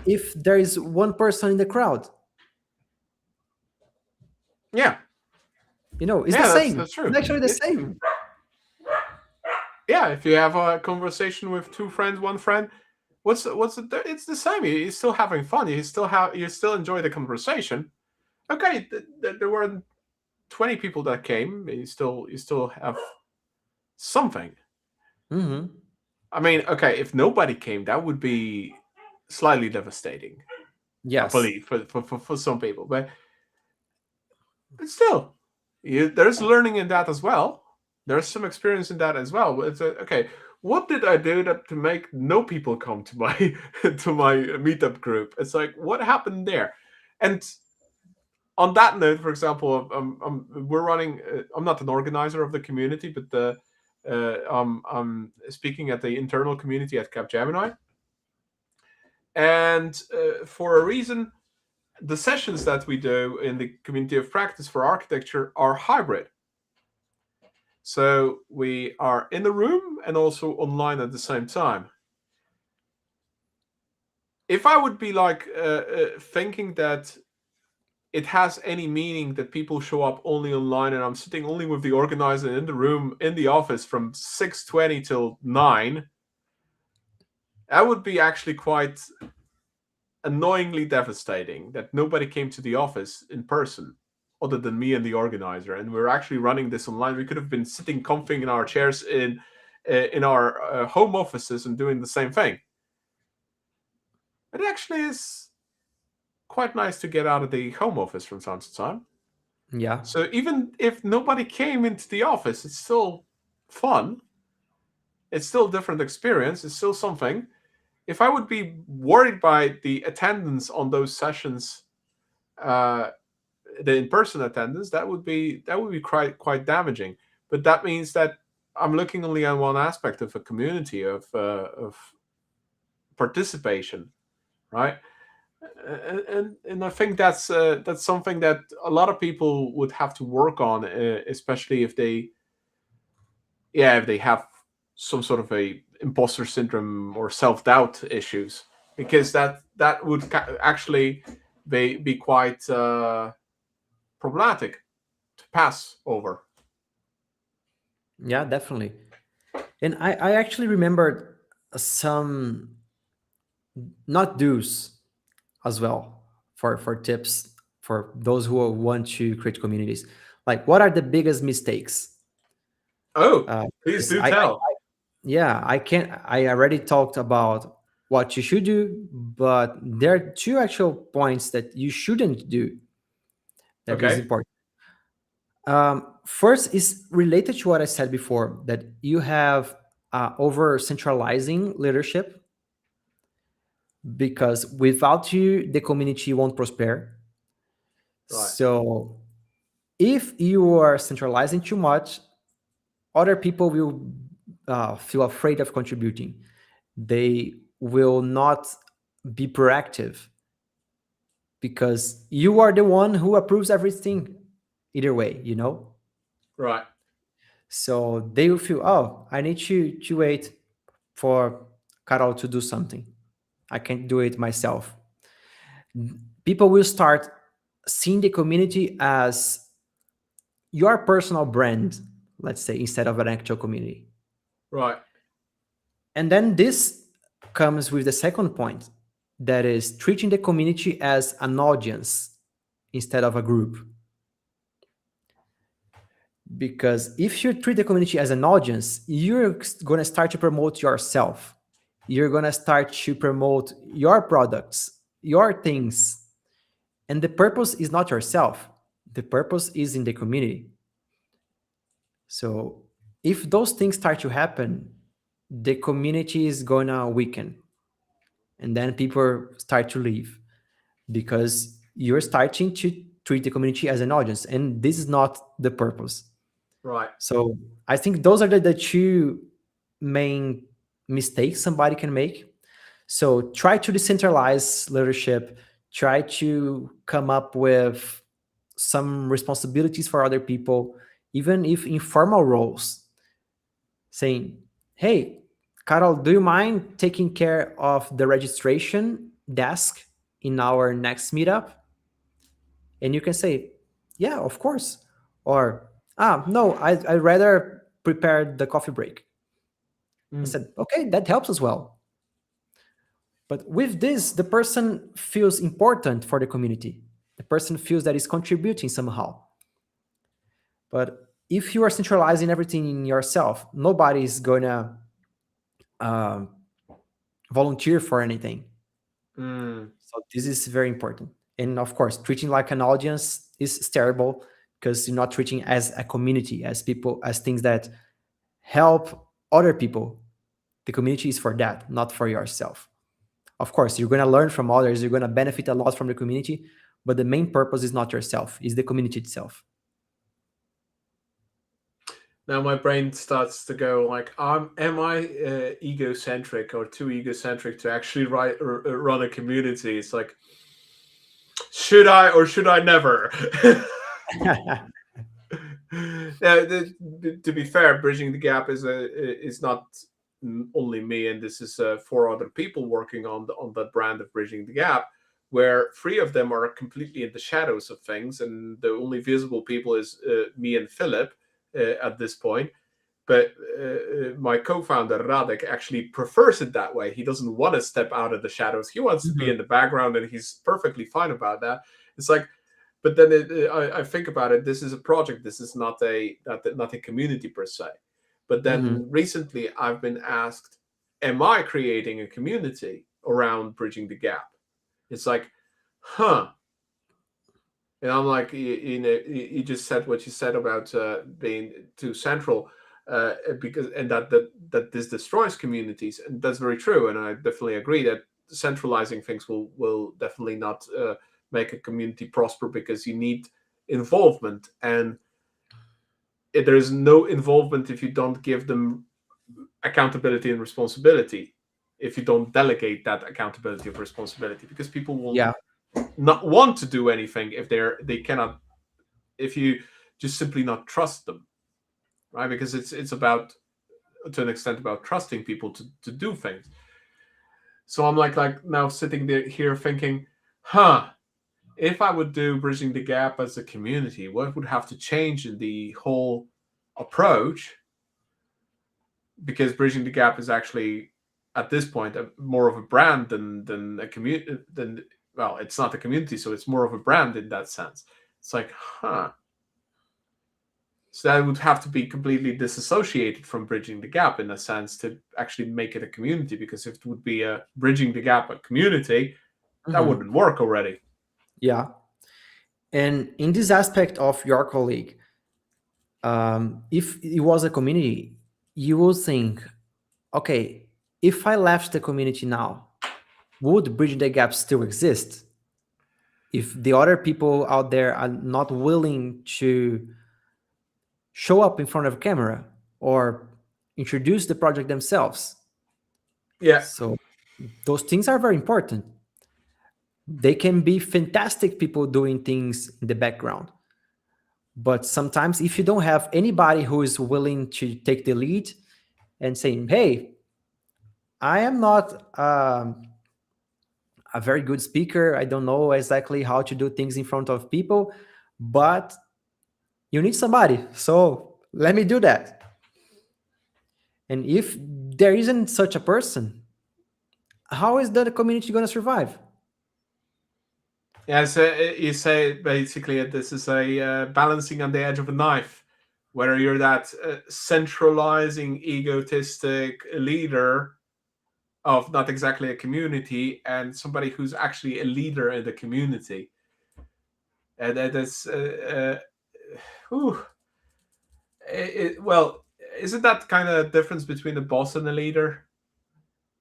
S2: if there is one person in the crowd?
S1: Yeah,
S2: It's the
S1: yeah,
S2: same.
S1: that's
S2: It's
S1: true.
S2: actually the same.
S1: Yeah, if you have a conversation with two friends, one friend, it's the same. You're still having fun. You still enjoy the conversation. Okay, there were 20 people that came. You still have something.
S2: Hmm.
S1: I mean, okay, if nobody came, that would be slightly devastating. I
S2: Yes.
S1: believe for some people, but still, there's learning in that as well. There's some experience in that as well. It's okay. What did I do to make no people come to my to my meetup group? It's like, what happened there? And on that note, for example, we're running. I'm not an organizer of the community, but I'm speaking at the internal community at Capgemini, and for a reason, the sessions that we do in the community of practice for architecture are hybrid. So we are in the room and also online at the same time. If I would be like thinking that it has any meaning that people show up only online and I'm sitting only with the organizer in the room in the office from 6:20 till 9, that would be actually quite annoyingly devastating that nobody came to the office in person other than me and the organizer, and we're actually running this online. We could have been sitting comfy in our chairs in our home offices and doing the same thing. It actually is quite nice to get out of the home office from time to time.
S2: Yeah.
S1: So even if nobody came into the office, it's still fun. It's still a different experience. It's still something. If I would be worried by the attendance on those sessions, uh, the in-person attendance, that would be quite damaging. But that means that I'm looking only on one aspect of a community of participation, right? And I think that's something that a lot of people would have to work on, especially if they have some sort of a imposter syndrome or self-doubt issues, because that would actually be quite problematic to pass over.
S2: Yeah, definitely. And I actually remembered some not do's as well for tips for those who want to create communities. Like, what are the biggest mistakes?
S1: Oh, please
S2: 'Cause
S1: do tell.
S2: yeah, I already talked about what you should do, but there are two actual points that you shouldn't do that is
S1: Okay.
S2: important. First is related to what I said before, that you have over centralizing leadership, because without you, the community won't prosper.
S1: Right.
S2: So if you are centralizing too much, other people will feel afraid of contributing. They will not be proactive because you are the one who approves everything either way, you know?
S1: Right.
S2: So they will feel, oh, I need to wait for Carol to do something. I can't do it myself. People will start seeing the community as your personal brand, let's say, instead of an actual community.
S1: Right.
S2: And then this comes with the second point, that is treating the community as an audience instead of a group. Because if you treat the community as an audience, you're going to start to promote yourself. You're going to start to promote your products, your things. And the purpose is not yourself, the purpose is in the community. So if those things start to happen, the community is going to weaken. And then people start to leave because you're starting to treat the community as an audience. And this is not the purpose.
S1: Right.
S2: So I think those are the two main mistakes somebody can make. So try to decentralize leadership, try to come up with some responsibilities for other people, even if informal roles, saying, hey, Carol, do you mind taking care of the registration desk in our next meetup? And you can say, yeah, of course. Or, no, I'd rather prepare the coffee break. I
S1: Mm.
S2: said, okay, that helps as well. But with this, the person feels important for the community. The person feels that is contributing somehow. But if you are centralizing everything in yourself, nobody is going to um, volunteer for anything.
S1: Mm.
S2: So this is very important. And of course, treating like an audience is terrible because you're not treating as a community, as people, as things that help other people. The community is for that, not for yourself. Of course, you're going to learn from others, you're going to benefit a lot from the community, but the main purpose is not yourself, is the community itself.
S1: Now my brain starts to go like, am I egocentric or too egocentric to actually run a community? It's like, should I or should I never? Now, to be fair, bridging the gap is not only me, and this is four other people working on the brand of bridging the gap, where three of them are completely in the shadows of things, and the only visible people is me and Philip at this point. But my co-founder Radek actually prefers it that way. He doesn't want to step out of the shadows. He wants to be
S2: Mhm.
S1: in the background, and he's perfectly fine about that. It's like, but then I think about it. This is a project. This is not a community per se. But
S2: Mhm.
S1: then recently, I've been asked, "Am I creating a community around bridging the gap?" It's like, huh. And I'm like, you just said what you said about being too central, because and that this destroys communities, and that's very true. And I definitely agree that centralizing things will definitely not make a community prosper because you need involvement, and there is no involvement if you don't give them accountability and responsibility. If you don't delegate that accountability of responsibility, because people will
S2: Yeah.
S1: not want to do anything if they cannot, if you just simply not trust them, right? Because it's about, to an extent, about trusting people to do things. So I'm like now sitting there here thinking, huh, if I would do bridging the gap as a community, what would have to change in the whole approach? Because bridging the gap is actually at this point more of a brand than a community than, well, it's not a community, so it's more of a brand in that sense. It's like, huh. So that would have to be completely disassociated from bridging the gap in a sense to actually make it a community. Because if it would be a bridging the gap a community, that
S2: Mhm.
S1: wouldn't work already.
S2: Yeah. And in this aspect of your colleague, If it was a community, you would think, okay, if I left the community now, would bridge the gap still exist? If the other people out there are not willing to show up in front of a camera or introduce the project themselves.
S1: Yeah.
S2: So those things are very important. They can be fantastic people doing things in the background. But sometimes if you don't have anybody who is willing to take the lead and saying, hey, I am not a very good speaker. I don't know exactly how to do things in front of people, but you need somebody. So let me do that. And if there isn't such a person, how is the community going to survive?
S1: Yeah, so you say basically this is a balancing on the edge of a knife, whether you're that centralizing, egotistic leader of not exactly a community and somebody who's actually a leader in the community. And that is, whew, well, isn't that kind of difference between a boss and a leader?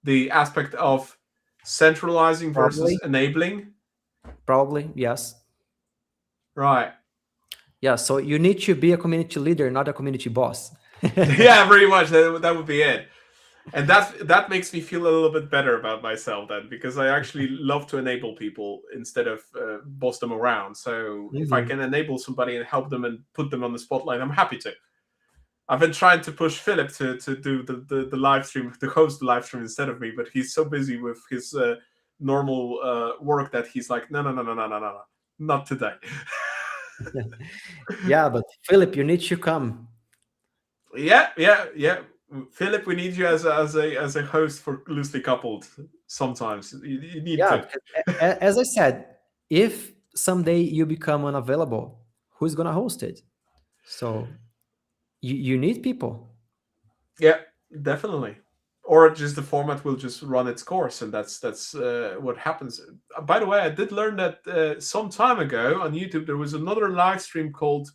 S1: The aspect of centralizing versus
S2: Probably,
S1: enabling,
S2: probably, yes.
S1: right?
S2: Yeah, so you need to be a community leader, not a community boss.
S1: Yeah, pretty much. That would be it. And that makes me feel a little bit better about myself then, because I actually love to enable people instead of boss them around. So if I
S2: Mhm.
S1: can enable somebody and help them and put them on the spotlight, I'm happy to. I've been trying to push Philip to do the live stream, to host the live stream instead of me, but he's so busy with his normal work that he's like, no, no, no, no, no, no, no, no, not today.
S2: Yeah, but Philip, you need to come.
S1: Yeah, yeah, yeah. Philip, we need you as a host for loosely coupled. Sometimes you need
S2: Yeah,
S1: to.
S2: because as I said, if someday you become unavailable, who's gonna host it? So you need people.
S1: Yeah, definitely. Or just the format will just run its course, and that's what happens. By the way, I did learn that some time ago on YouTube there was another live stream called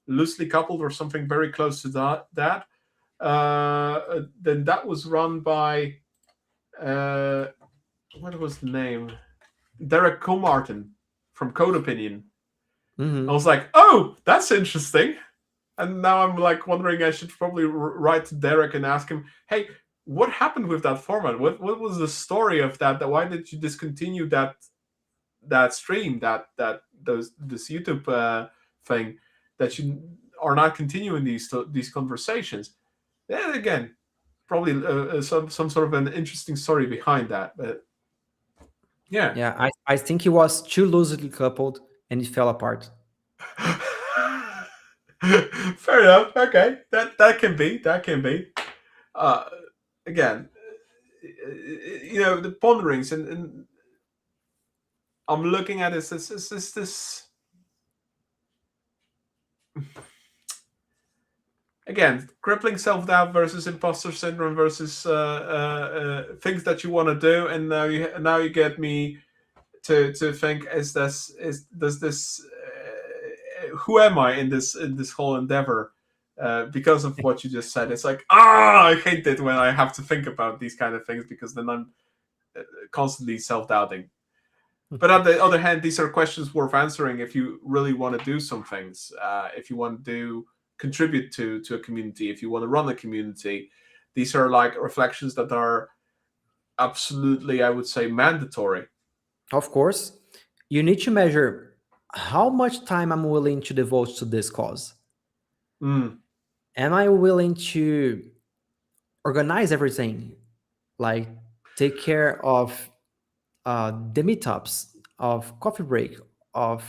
S1: "Loosely Coupled" or something very close to that. Then that was run by uh, what was the name? Derek Comartin from Code Opinion. I
S2: Hmm.
S1: was like, oh, that's interesting. And now I'm like wondering, I should probably write to Derek and ask him, hey, what happened with that format? What was the story of that? Why did you discontinue that stream, this YouTube thing, that you are not continuing these conversations? Yeah, again, probably some sort of an interesting story behind that. But yeah.
S2: Yeah, I think he was too loosely coupled and it fell apart.
S1: Fair enough. Okay, that can be. That can be. Uh, Again, the ponderings, and I'm looking at this again, crippling self doubt versus imposter syndrome versus things that you want to do, and now you get me to think, is this is does this who am I in this whole endeavor? Because of what you just said, it's like, I hate it when I have to think about these kind of things, because then I'm constantly self-doubting. But on the other hand, these are questions worth answering if you really want to do some things. If you want to contribute to a community, if you want to run a community, these are like reflections that are absolutely, I would say, mandatory.
S2: Of course, you need to measure how much time I'm willing to devote to this cause.
S1: Mm,
S2: Am I willing to organize everything, like take care of the meetups, of coffee break, of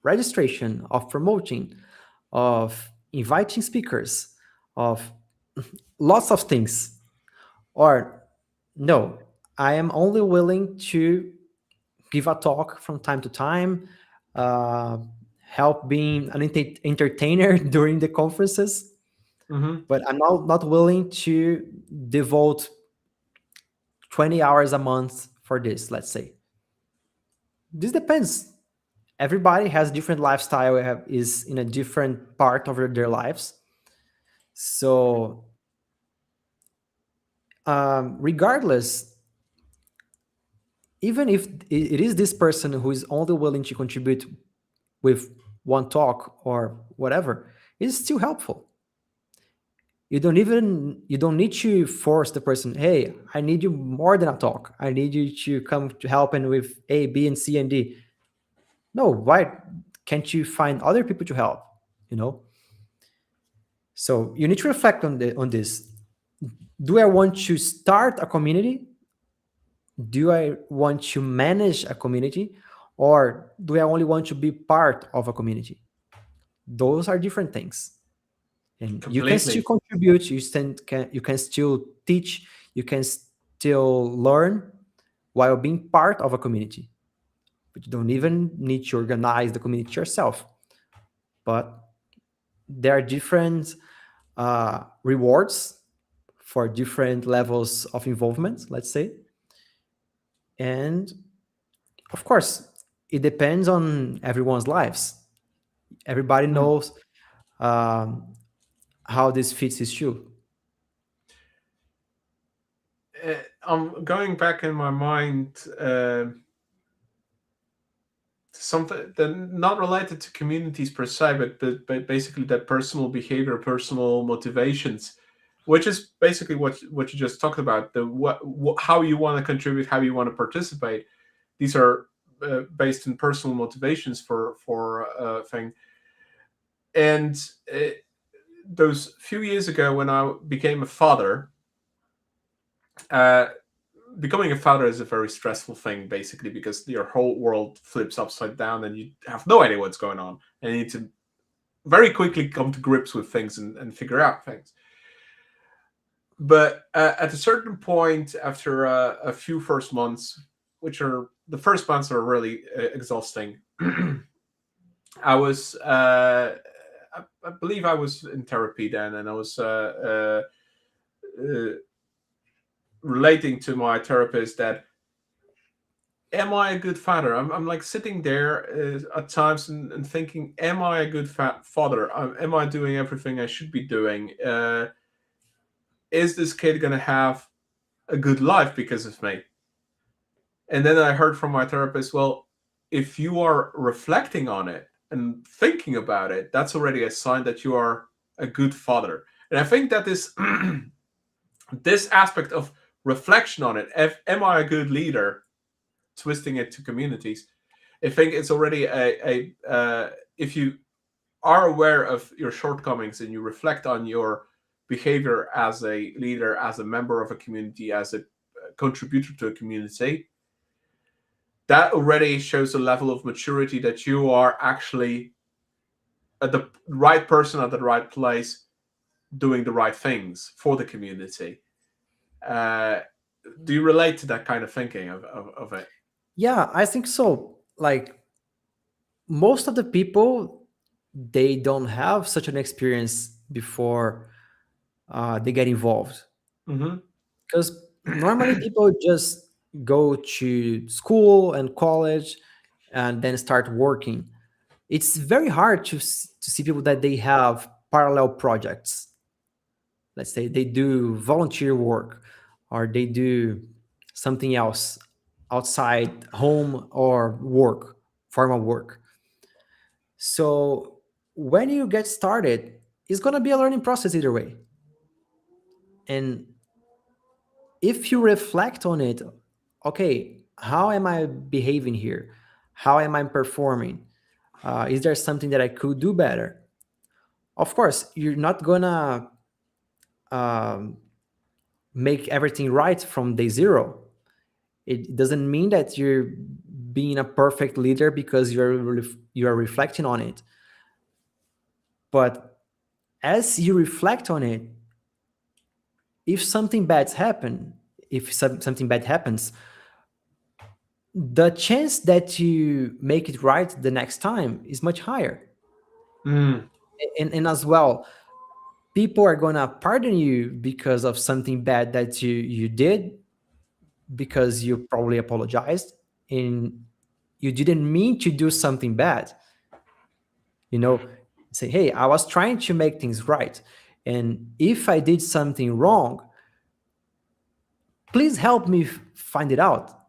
S2: registration, of promoting, of inviting speakers, of lots of things? Or no, I am only willing to give a talk from time to time, uh, help being an entertainer during the conferences,
S1: hmm
S2: but I'm not willing to devote 20 hours a month for this, let's say. This depends. everybody has different lifestyle, is in a different part of their lives. So regardless, even if it is this person who is only willing to contribute with one talk or whatever, it's still helpful. You don't need to force the person, hey, I need you more than a talk, I need you to come to help and with A, B, and C and D. No, why can't you find other people to help, you know? So you need to reflect on this. Do I want to start a community? Do I want to manage a community? Or do I only want to be part of a community? Those are different things. And you can still
S1: Completely.
S2: contribute, you can still teach, you can still learn while being part of a community. But you don't even need to organize the community yourself. But there are different rewards for different levels of involvement, let's say. And of course, it depends on everyone's lives. Everybody
S1: Mm.
S2: knows um, how this fits his shoe.
S1: I'm going back in my mind something that not related to communities per se, but basically that personal behavior, personal motivations, which is basically what you just talked about. The what how you want to contribute, how you want to participate. These are based in personal motivations for thing. And uh, those few years ago when I became a father, uh, becoming a father is a very stressful thing, basically, because your whole world flips upside down and you have no idea what's going on, and you need to very quickly come to grips with things and figure out things. But at a certain point, after a few first months, which are the first months are really exhausting, I was, I believe I was in therapy then, and I was uh, relating to my therapist that am I a good father? I'm like sitting there at times and thinking, am I a good father? Am I doing everything I should be doing? Is this kid going to have a good life because of me? And then I heard from my therapist, well, if you are reflecting on it and thinking about it, that's already a sign that you are a good father. And I think that this this aspect of reflection on it, am I a good leader, twisting it to communities, I think it's already if you are aware of your shortcomings and you reflect on your behavior as a leader, as a member of a community, as a contributor to a community, that already shows a level of maturity that you are actually the right person at the right place, doing the right things for the community. Uh, do you relate to that kind of thinking of it?
S2: Yeah, I think so. Like most of the people, they don't have such an experience before they get involved.
S1: Mm-hmm.
S2: Because normally people just go to school and college and then start working. It's very hard to see people that they have parallel projects. Let's say they do volunteer work or they do something else outside home or work, formal work. So when you get started, it's going to be a learning process either way. And if you reflect on it, okay, how am I behaving here? How am I performing? Is there something that I could do better? Of course, you're not gonna um, make everything right from day zero. It doesn't mean that you're being a perfect leader because you're reflecting on it. But as you reflect on it, if something bad happen, if something bad happens, the chance that you make it right the next time is much higher.
S1: Mm.
S2: And as well, people are gonna pardon you because of something bad that you did, because you probably apologized, and you didn't mean to do something bad. You know, say, hey, I was trying to make things right. And if I did something wrong, please help me find it out,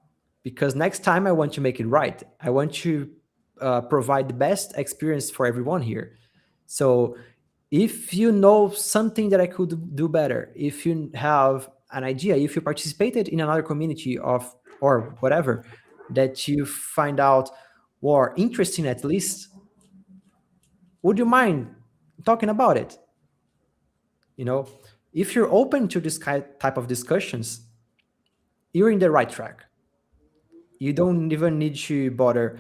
S2: because next time I want to make it right. I want to provide the best experience for everyone here. So if you know something that I could do better, if you have an idea, if you participated in another community of or whatever that you find out or interesting at least, would you mind talking about it? You know, if you're open to this type of discussions, you're in the right track. You don't even need to bother,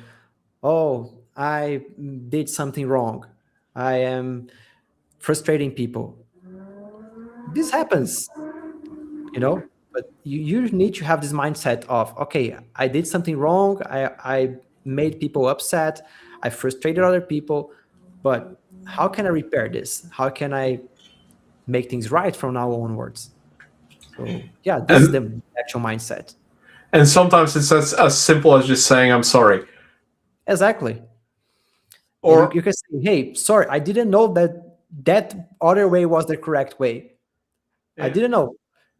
S2: oh, I did something wrong, I am frustrating people. This happens, you know, but you need to have this mindset of, okay, I did something wrong, I made people upset, I frustrated other people, but how can I repair this? How can I make things right from now onwards? So yeah, this is
S1: and
S2: the actual mindset.
S1: and sometimes it's as simple as just saying I'm sorry.
S2: Exactly. And
S1: Or
S2: you can say, hey, sorry, I didn't know that that other way was the correct way. I
S1: yeah.
S2: didn't know.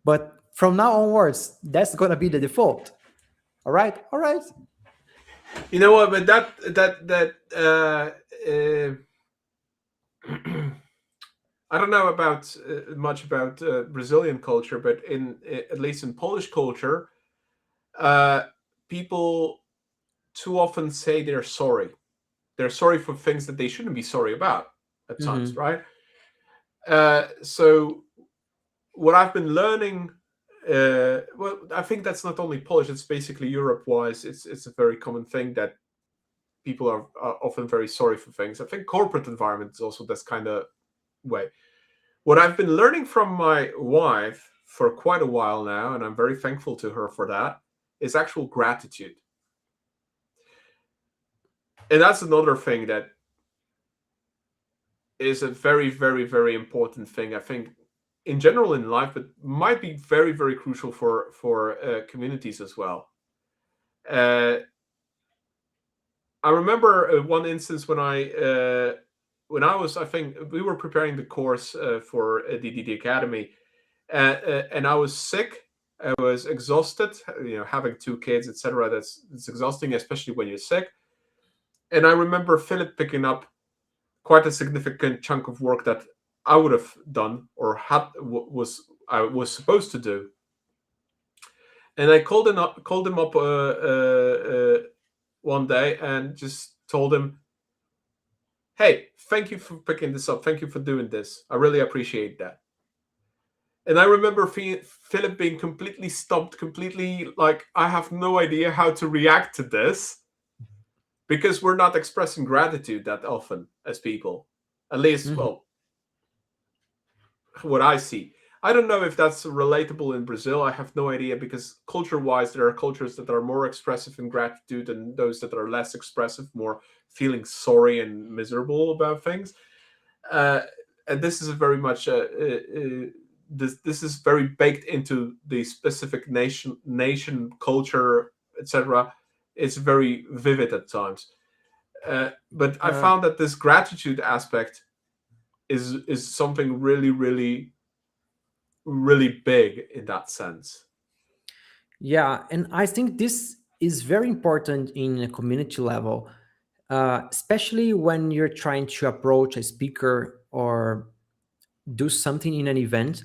S2: But from now onwards, that's gonna be the default. All right, all right.
S1: You know what? But that I don't know about much about Brazilian culture, but in at least in Polish culture, uh, people too often say they're sorry. They're sorry for things that they shouldn't be sorry about at times,
S2: Hmm.
S1: right? So what I've been learning, well, I think that's not only Polish; it's basically Europe-wise. It's a very common thing that people are often very sorry for things. I think corporate environment is also this kind of way. What I've been learning from my wife for quite a while now, and I'm very thankful to her for that, is actual gratitude. And that's another thing that is a very, very, very important thing. I think in general in life, but might be very, very crucial for communities as well. Uh, I remember one instance when I was, I think we were preparing the course for the Academy, and I was sick. I was exhausted. You know, having two kids, etc. That's exhausting, especially when you're sick. And I remember Philip picking up quite a significant chunk of work that I would have done or was I was supposed to do. And I called him up one day and just told him, "Hey, thank you for picking this up. Thank you for doing this. I really appreciate that." And I remember Philip being completely stumped, completely like, I have no idea how to react to this because we're not expressing gratitude that often as people. At least,
S2: Hmm.
S1: well, what I see. I don't know if that's relatable in Brazil. I have no idea because culture wise, there are cultures that are more expressive in gratitude and those that are less expressive, more feeling sorry and miserable about things. Uh, and this is a very much this is very baked into the specific nation culture, etc. It's very vivid at times. But I
S2: Uh,
S1: found that this gratitude aspect is something really, really, really big in that sense.
S2: yeah, and I think this is very important in a community level, especially when you're trying to approach a speaker or do something in an event.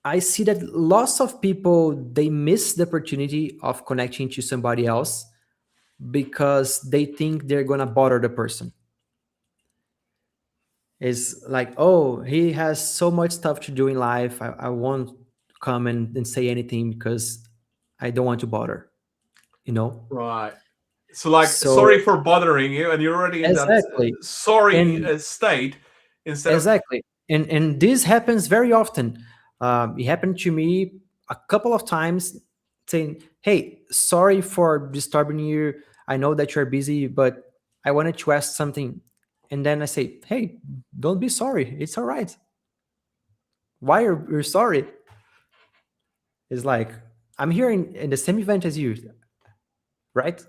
S2: I see that lots of people they miss the opportunity of connecting to somebody else because they think they're gonna bother the person. It's like, oh, he has so much stuff to do in life. I won't come and say anything because I don't want to bother, you know?
S1: Right. So, like, sorry
S2: So
S1: for bothering you, and you're already in that
S2: exactly.
S1: sorry
S2: And
S1: state instead of
S2: exactly. And this happens very often. It happened to me a couple of times saying, hey, sorry for disturbing you. I know that you're busy, but I wanted to ask something. And then I say, hey, don't be sorry. It's all right. Why are you sorry? It's like, I'm here in the same event as you, right?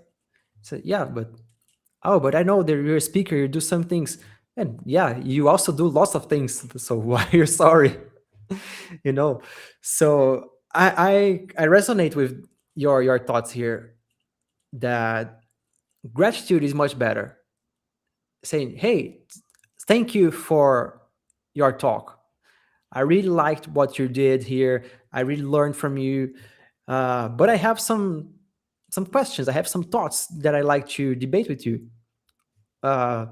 S2: So yeah, but oh, but I know that you're a speaker, you do some things. And yeah, you also do lots of things. So why you're sorry? you know? So I resonate with your thoughts here that gratitude is much better. Saying, hey, thank you for your talk. I really liked what you did here. I really learned from you. But I have some questions. I have some thoughts that I like to debate with you. Uh,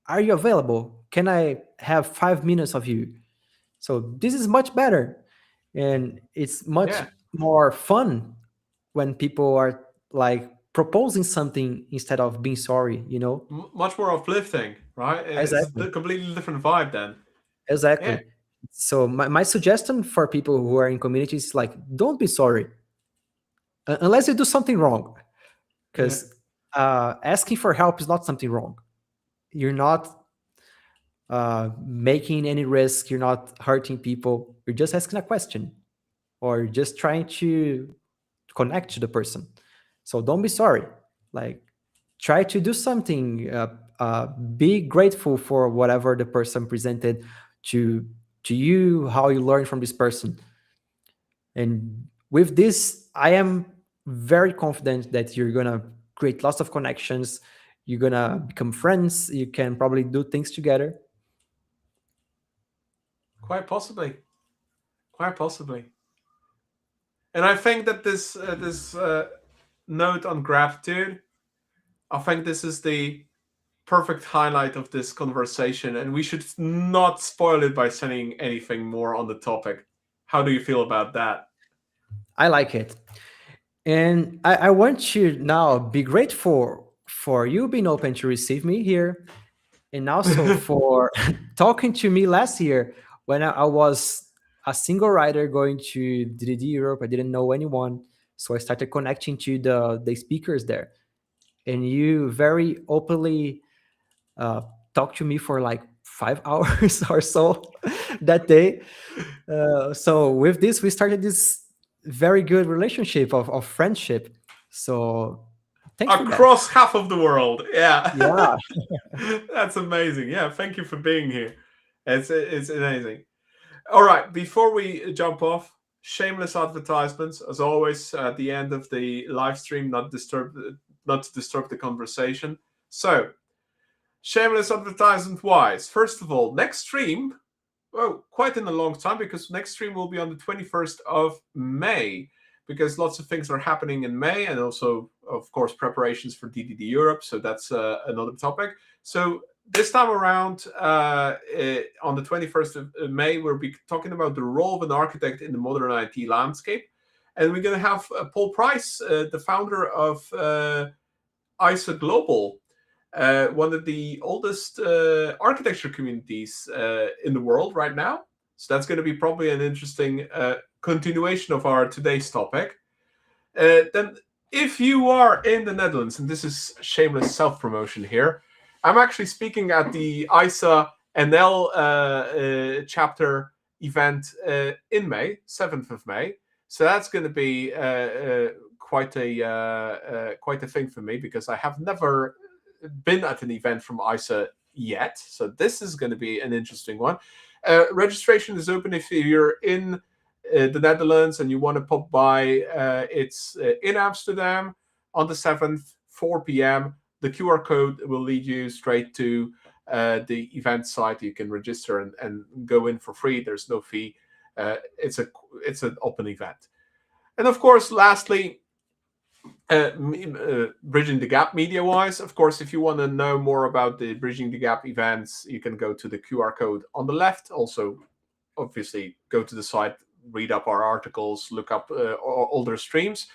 S2: are you available? Can I have 5 minutes of you? So this is much better, and it's much
S1: Yeah,
S2: more fun when people are like proposing something instead of being sorry.
S1: much more uplifting, right? It's a
S2: Exactly.
S1: completely different vibe then. Yeah,
S2: Exactly. So my suggestion for people who are in communities is like, don't be sorry unless you do something wrong,
S1: yeah.
S2: because asking for help is not something wrong. You're not making any risk. You're not hurting people. You're just asking a question, or you're just trying to connect to the person. So don't be sorry. Like, try to do something. Be grateful for whatever the person presented to to you, how you learn from this person. And with this, I am very confident that you're gonna create lots of connections. You're gonna become friends. You can probably do things together.
S1: Quite possibly, quite possibly. And I think that this note on gratitude, I think this is the perfect highlight of this conversation, and we should not spoil it by saying anything more on the topic. How do you feel about that?
S2: I like it. And I want to now be grateful for you being open to receive me here, and also for talking to me last year when I was a single rider going to DDD Europe. I didn't know anyone, so I started connecting to the speakers there, and you very openly uh, talked to me for like 5 hours or so that day. So with this, we started this very good relationship of friendship. So thanks for that.
S1: Across half of the world, yeah.
S2: Yeah,
S1: That's amazing. Yeah, thank you for being here. It's amazing. All right, before we jump off, shameless advertisements as always at the end of the live stream, not to disturb the conversation. So, shameless advertisement wise, first of all, next stream, well, quite in a long time, because next stream will be on the 21st of May, because lots of things are happening in May, and also, of course, preparations for DDD Europe. So that's another topic. So this time around, on the 21st of May, we'll be talking about the role of an architect in the modern IT landscape. And we're going to have Paul Price, the founder of ISA Global, one of the oldest architecture communities in the world right now. So that's going to be probably an interesting continuation of our today's topic. Then, if you are in the Netherlands, and this is shameless self promotion here, I'm actually speaking at the ISA NL chapter event in May, 7th of May. So that's going to be quite a thing for me, because I have never been at an event from ISA yet. So this is going to be an interesting one. Registration is open if you're in the Netherlands and you want to pop by. It's in Amsterdam on the 7th, 4 p.m. The QR code will lead you straight to the event site. You can register and go in for free. There's no fee. It's an open event. And of course, lastly, Bridging the Gap media wise, of course, if you want to know more about the Bridging the Gap events, you can go to the QR code on the left. Also, obviously, go to the site, read up our articles, look up older streams.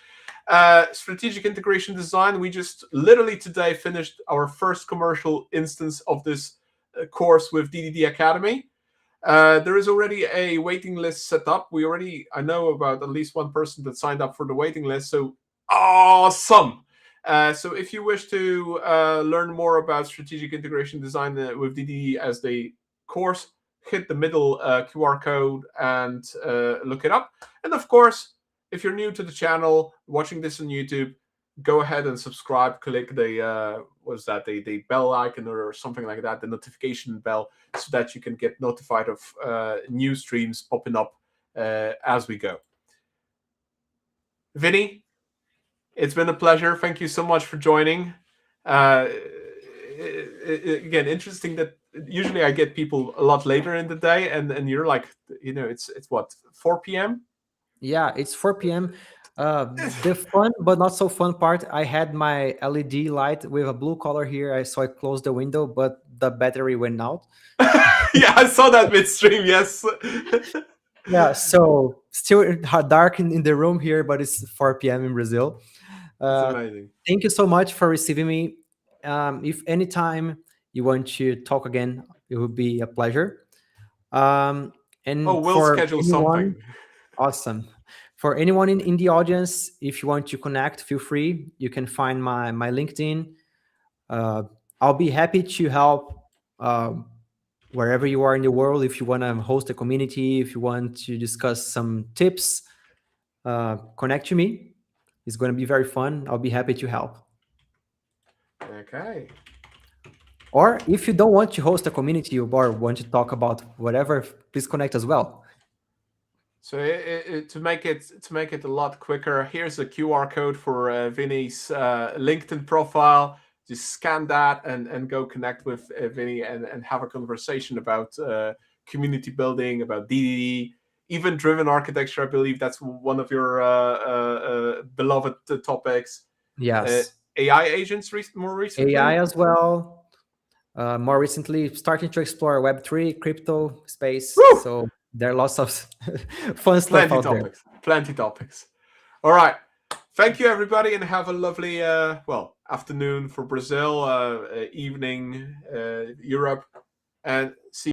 S1: Strategic integration design, we just literally today finished our first commercial instance of this course with DDD Academy. There is already a waiting list set up. I know about at least one person that signed up for the waiting list. So awesome. So if you wish to learn more about strategic integration design with DDD as the course, hit the middle QR code and look it up. And of course, if you're new to the channel, watching this on YouTube, go ahead and subscribe. Click the what's that? The bell icon or something like that, the notification bell, so that you can get notified of new streams popping up as we go. Vinny, it's been a pleasure. Thank you so much for joining. Again, interesting that usually I get people a lot later in the day, and you're like, it's what, 4 p.m.
S2: Yeah, it's 4 p.m. The fun but not so fun part, I had my LED light with a blue color here. So I closed the window, but the battery went out.
S1: Yeah, I saw that midstream. Yes.
S2: Yeah, so still dark in the room here, but it's 4 p.m. in Brazil.
S1: It's
S2: Uh,
S1: amazing.
S2: Thank you so much for receiving me. If anytime you want to talk again, it would be a pleasure.
S1: Oh,
S2: And
S1: we'll
S2: for
S1: schedule
S2: anyone,
S1: something.
S2: awesome. For anyone in the audience, if you want to connect, feel free. You can find my LinkedIn. Uh, I'll be happy to help wherever you are in the world. If you want to host a community, if you want to discuss some tips, connect to me. It's going to be very fun. I'll be happy to help.
S1: Okay.
S2: Or if you don't want to host a community or want to talk about whatever, please connect as well.
S1: So to make it a lot quicker, here's a QR code for Vinny's LinkedIn profile. Just scan that and go connect with Vinny and have a conversation about community building, about DDD, event-driven architecture. I believe that's one of your beloved topics.
S2: Yes.
S1: AI agents more recently.
S2: AI as well. More recently, starting to explore Web3, crypto space.
S1: Woo!
S2: So there are lots of fun stuff
S1: Plenty
S2: out there.
S1: topics. Plenty topics. All right. Thank you, everybody, and have a lovely, afternoon for Brazil, evening, Europe, and see